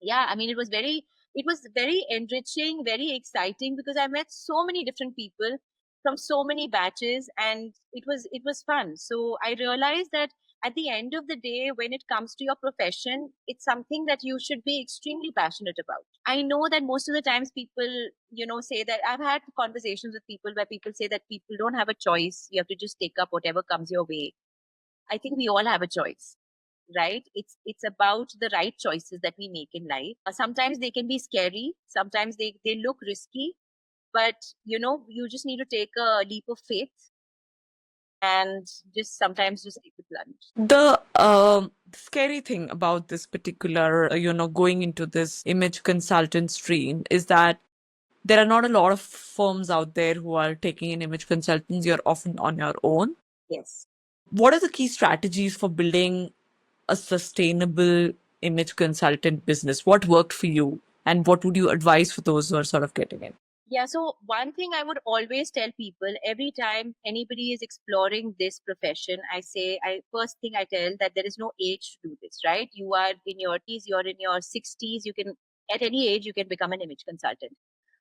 yeah, I mean, it was very enriching, very exciting because I met so many different people from so many batches, and it was fun. So I realized that at the end of the day, when it comes to your profession, it's something that you should be extremely passionate about. I know that most of the times people, say that I've had conversations with people where people say that people don't have a choice. You have to just take up whatever comes your way. I think we all have a choice, right? It's about the right choices that we make in life. Sometimes they can be scary, sometimes they look risky, but you just need to take a leap of faith and just sometimes just take the plunge. The scary thing about this particular, going into this image consultant stream is that there are not a lot of firms out there who are taking in image consultants. You're often on your own. Yes. What are the key strategies for building a sustainable image consultant business? What worked for you? And what would you advise for those who are sort of getting in? Yeah, so one thing I would always tell people every time anybody is exploring this profession, I first thing I tell that there is no age to do this, right? You are in your 30s, you're in your 60s, you can, at any age, you can become an image consultant.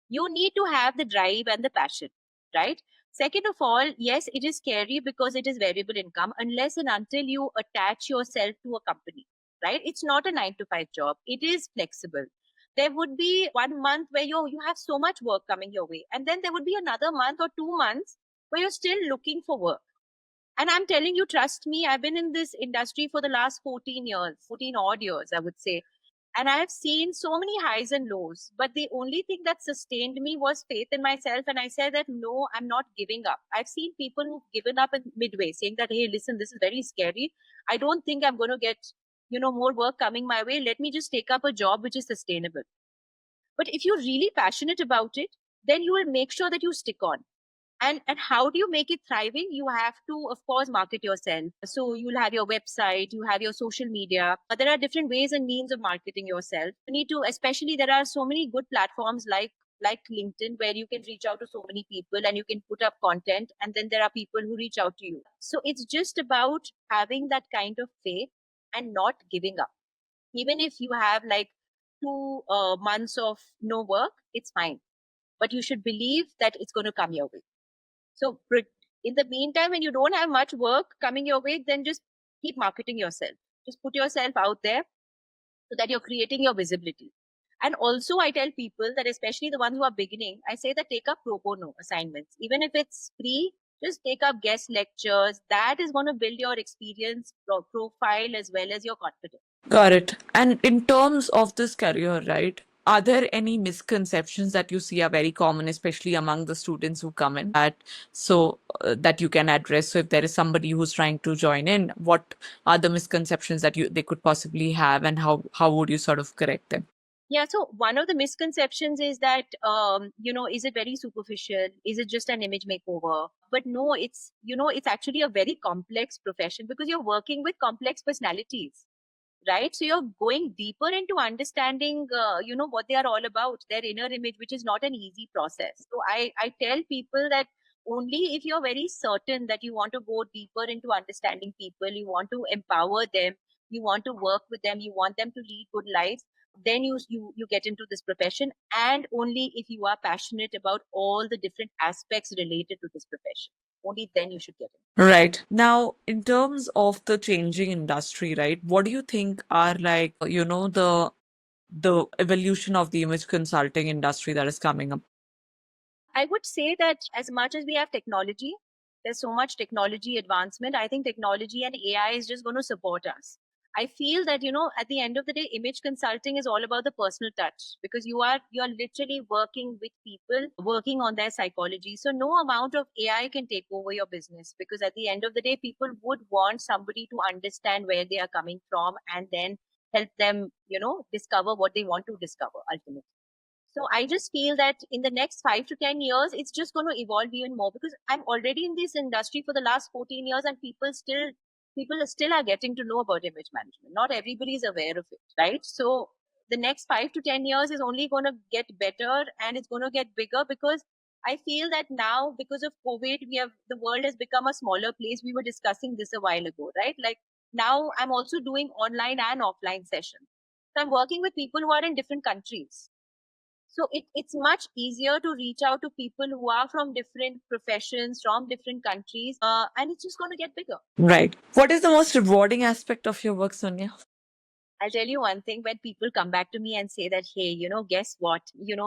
You need to have the drive and the passion, right? Second of all, yes, it is scary because it is variable income unless and until you attach yourself to a company, right? It's not a 9 to 5 job. It is flexible. There would be 1 month where you have so much work coming your way, and then there would be another month or 2 months where you're still looking for work. And I'm telling you, trust me, I've been in this industry for the last 14 years, 14 odd years, I would say. And I've seen so many highs and lows. But the only thing that sustained me was faith in myself. And I said that, no, I'm not giving up. I've seen people who've given up in midway saying that, hey, listen, this is very scary. I don't think I'm going to get, more work coming my way. Let me just take up a job which is sustainable. But if you're really passionate about it, then you will make sure that you stick on. And how do you make it thriving? You have to, of course, market yourself. So you'll have your website, you have your social media. But there are different ways and means of marketing yourself. You need to, especially there are so many good platforms like LinkedIn where you can reach out to so many people and you can put up content, and then there are people who reach out to you. So it's just about having that kind of faith and not giving up. Even if you have like 2 months of no work, it's fine. But you should believe that it's going to come your way. So in the meantime, when you don't have much work coming your way, then just keep marketing yourself. Just put yourself out there so that you're creating your visibility. And also, I tell people that, especially the ones who are beginning, I say that take up pro bono assignments. Even if it's free, just take up guest lectures. That is going to build your experience profile as well as your confidence. Got it. And in terms of this career, right? Are there any misconceptions that you see are very common, especially among the students who come in, that you can address? So if there is somebody who's trying to join in, what are the misconceptions that they could possibly have, and how would you sort of correct them? Yeah, so one of the misconceptions is that, is it very superficial? Is it just an image makeover? But no, it's actually a very complex profession because you're working with complex personalities, right? So you're going deeper into understanding, what they are all about, their inner image, which is not an easy process. So I tell people that only if you're very certain that you want to go deeper into understanding people, you want to empower them, you want to work with them, you want them to lead good lives, then you get into this profession, and only if you are passionate about all the different aspects related to this profession, only then you should get in. Right. Now, in terms of the changing industry, right, what do you think are like, the evolution of the image consulting industry that is coming up? I would say that as much as we have technology, there's so much technology advancement. I think technology and AI is just going to support us. I feel that, at the end of the day, image consulting is all about the personal touch, because you're literally working with people, working on their psychology. So no amount of AI can take over your business, because at the end of the day, people would want somebody to understand where they are coming from and then help them, discover what they want to discover ultimately. So I just feel that in the next 5 to 10 years, it's just going to evolve even more, because I'm already in this industry for the last 14 years, and people still are getting to know about image management. Not everybody is aware of it, right? So the next 5 to 10 years is only going to get better, and it's going to get bigger, because I feel that now, because of COVID, the world has become a smaller place. We were discussing this a while ago, right? Like, now I'm also doing online and offline sessions. So I'm working with people who are in different countries, so it's much easier to reach out to people who are from different professions, from different countries, and it's just going to get bigger. Right. What is the most rewarding aspect of your work, Sonia? I'll tell you one thing: when people come back to me and say that, hey, guess what? These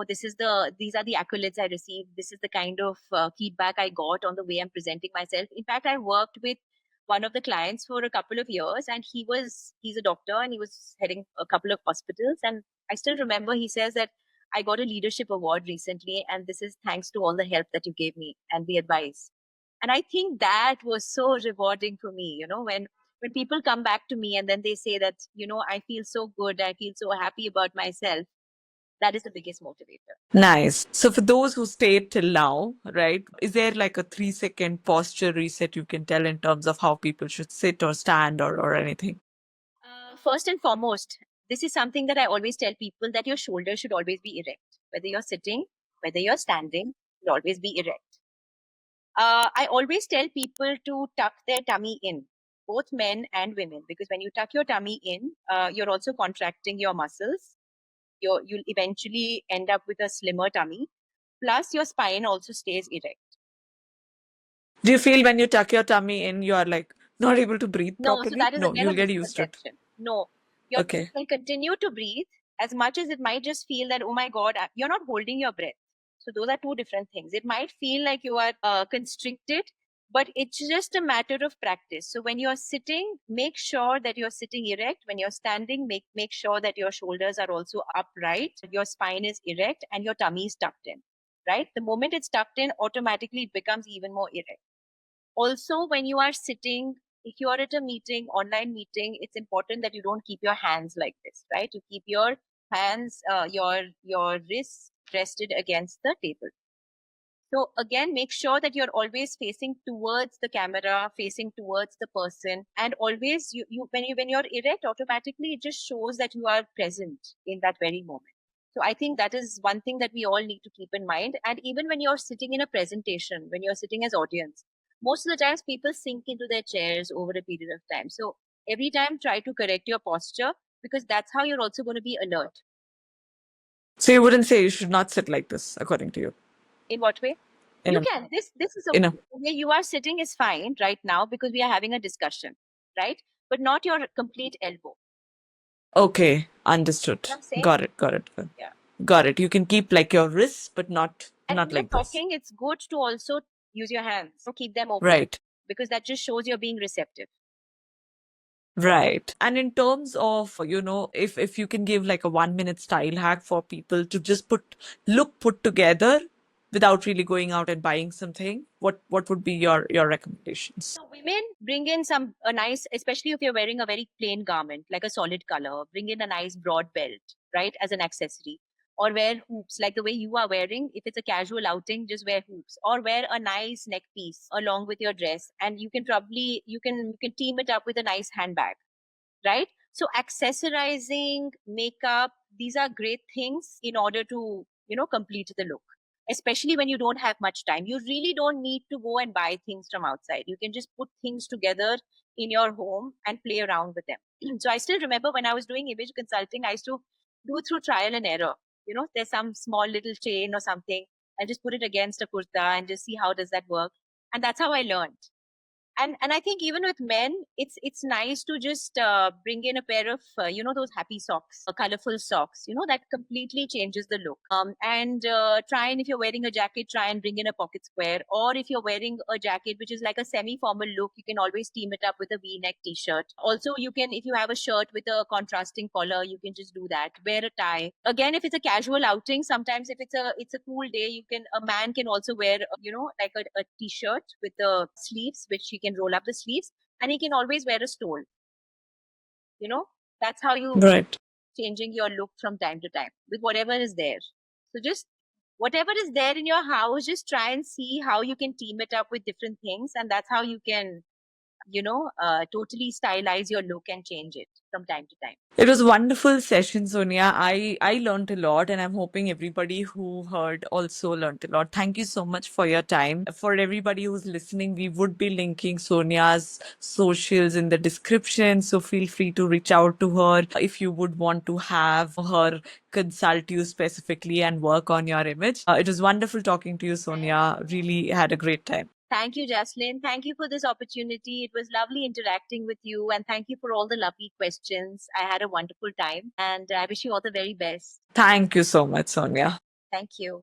are the accolades I received. This is the kind of feedback I got on the way I'm presenting myself. In fact, I worked with one of the clients for a couple of years, and he's a doctor, and he was heading a couple of hospitals. And I still remember he says that I got a leadership award recently, and this is thanks to all the help that you gave me and the advice. And I think that was so rewarding for me, when people come back to me and then they say that, I feel so good, I feel so happy about myself, that is the biggest motivator. Nice. So for those who stayed till now, right, is there like a 3 second posture reset you can tell in terms of how people should sit or stand or anything? First and foremost, this is something that I always tell people, that your shoulders should always be erect. Whether you're sitting, whether you're standing, should always be erect. I always tell people to tuck their tummy in, both men and women, because when you tuck your tummy in, you're also contracting your muscles. You'll eventually end up with a slimmer tummy. Plus, your spine also stays erect. Do you feel when you tuck your tummy in, you are like not able to breathe No, so properly? that is No, again a you'll get used to it. misconception. No, you Okay. can continue to breathe as much as it might just feel that, oh my God, you're not holding your breath. So those are two different things. It might feel like you are constricted, but it's just a matter of practice. So when you're sitting, make sure that you're sitting erect. When you're standing, make sure that your shoulders are also upright, your spine is erect, and your tummy is tucked in. Right? The moment it's tucked in, automatically it becomes even more erect. Also, when you are sitting, if you are at a meeting, online meeting, it's important that you don't keep your hands like this, right? You keep your hands, your wrists rested against the table. So again, make sure that you're always facing towards the camera, facing towards the person, and always when you're erect, automatically it just shows that you are present in that very moment. So I think that is one thing that we all need to keep in mind. And even when you're sitting in a presentation, when you're sitting as audience, most of the times people sink into their chairs over a period of time. So every time try to correct your posture, because that's how you're also going to be alert. So you wouldn't say you should not sit like this, according to you. In what way? In You a can. This is in okay. a Where you are sitting is fine right now because we are having a discussion, right? But not your complete elbow. Okay, What understood. I'm saying? Got it, got it. Yeah. Got it. You can keep like your wrists, but not And not when you're like this. talking, it's good to also use your hands. So keep them open, Right. because that just shows you're being receptive. Right. And in terms of, if you can give like a 1 minute style hack for people to just put together without really going out and buying something, what would be your recommendations? So women, bring in a nice, especially if you're wearing a very plain garment, like a solid color, bring in a nice broad belt, right, as an accessory. Or wear hoops like the way you are wearing. If it's a casual outing, just wear hoops. Or wear a nice neck piece along with your dress. And you can team it up with a nice handbag, right? So accessorizing, makeup, these are great things in order to, complete the look. Especially when you don't have much time. You really don't need to go and buy things from outside. You can just put things together in your home and play around with them. So I still remember when I was doing image consulting, I used to do through trial and error. There's some small little chain or something. I just put it against a kurta and just see how does that work. And that's how I learned. And I think even with men, it's nice to just bring in a pair of those happy socks, colorful socks, that completely changes the look. And try, and if you're wearing a jacket, try and bring in a pocket square. Or if you're wearing a jacket which is like a semi-formal look, you can always team it up with a V-neck t-shirt. Also, you can, if you have a shirt with a contrasting collar, you can just do that. Wear a tie. Again, if it's a casual outing, sometimes if it's a cool day, a man can also wear like a t-shirt with the sleeves, which he can roll up the sleeves, and he can always wear a stole. you know that's how you Right. changing your look from time to time with whatever is there. So just whatever is there in your house, just try and see how you can team it up with different things, and that's how you can totally stylize your look and change it from time to time. It was a wonderful session, Sonia. I learned a lot, and I'm hoping everybody who heard also learned a lot. Thank you so much for your time. For everybody who's listening, we would be linking Sonia's socials in the description, so feel free to reach out to her if you would want to have her consult you specifically and work on your image. It was wonderful talking to you, Sonia. Really had a great time. Thank you, Jaslin. Thank you for this opportunity. It was lovely interacting with you, and thank you for all the lovely questions. I had a wonderful time, and I wish you all the very best. Thank you so much, Sonia. Thank you.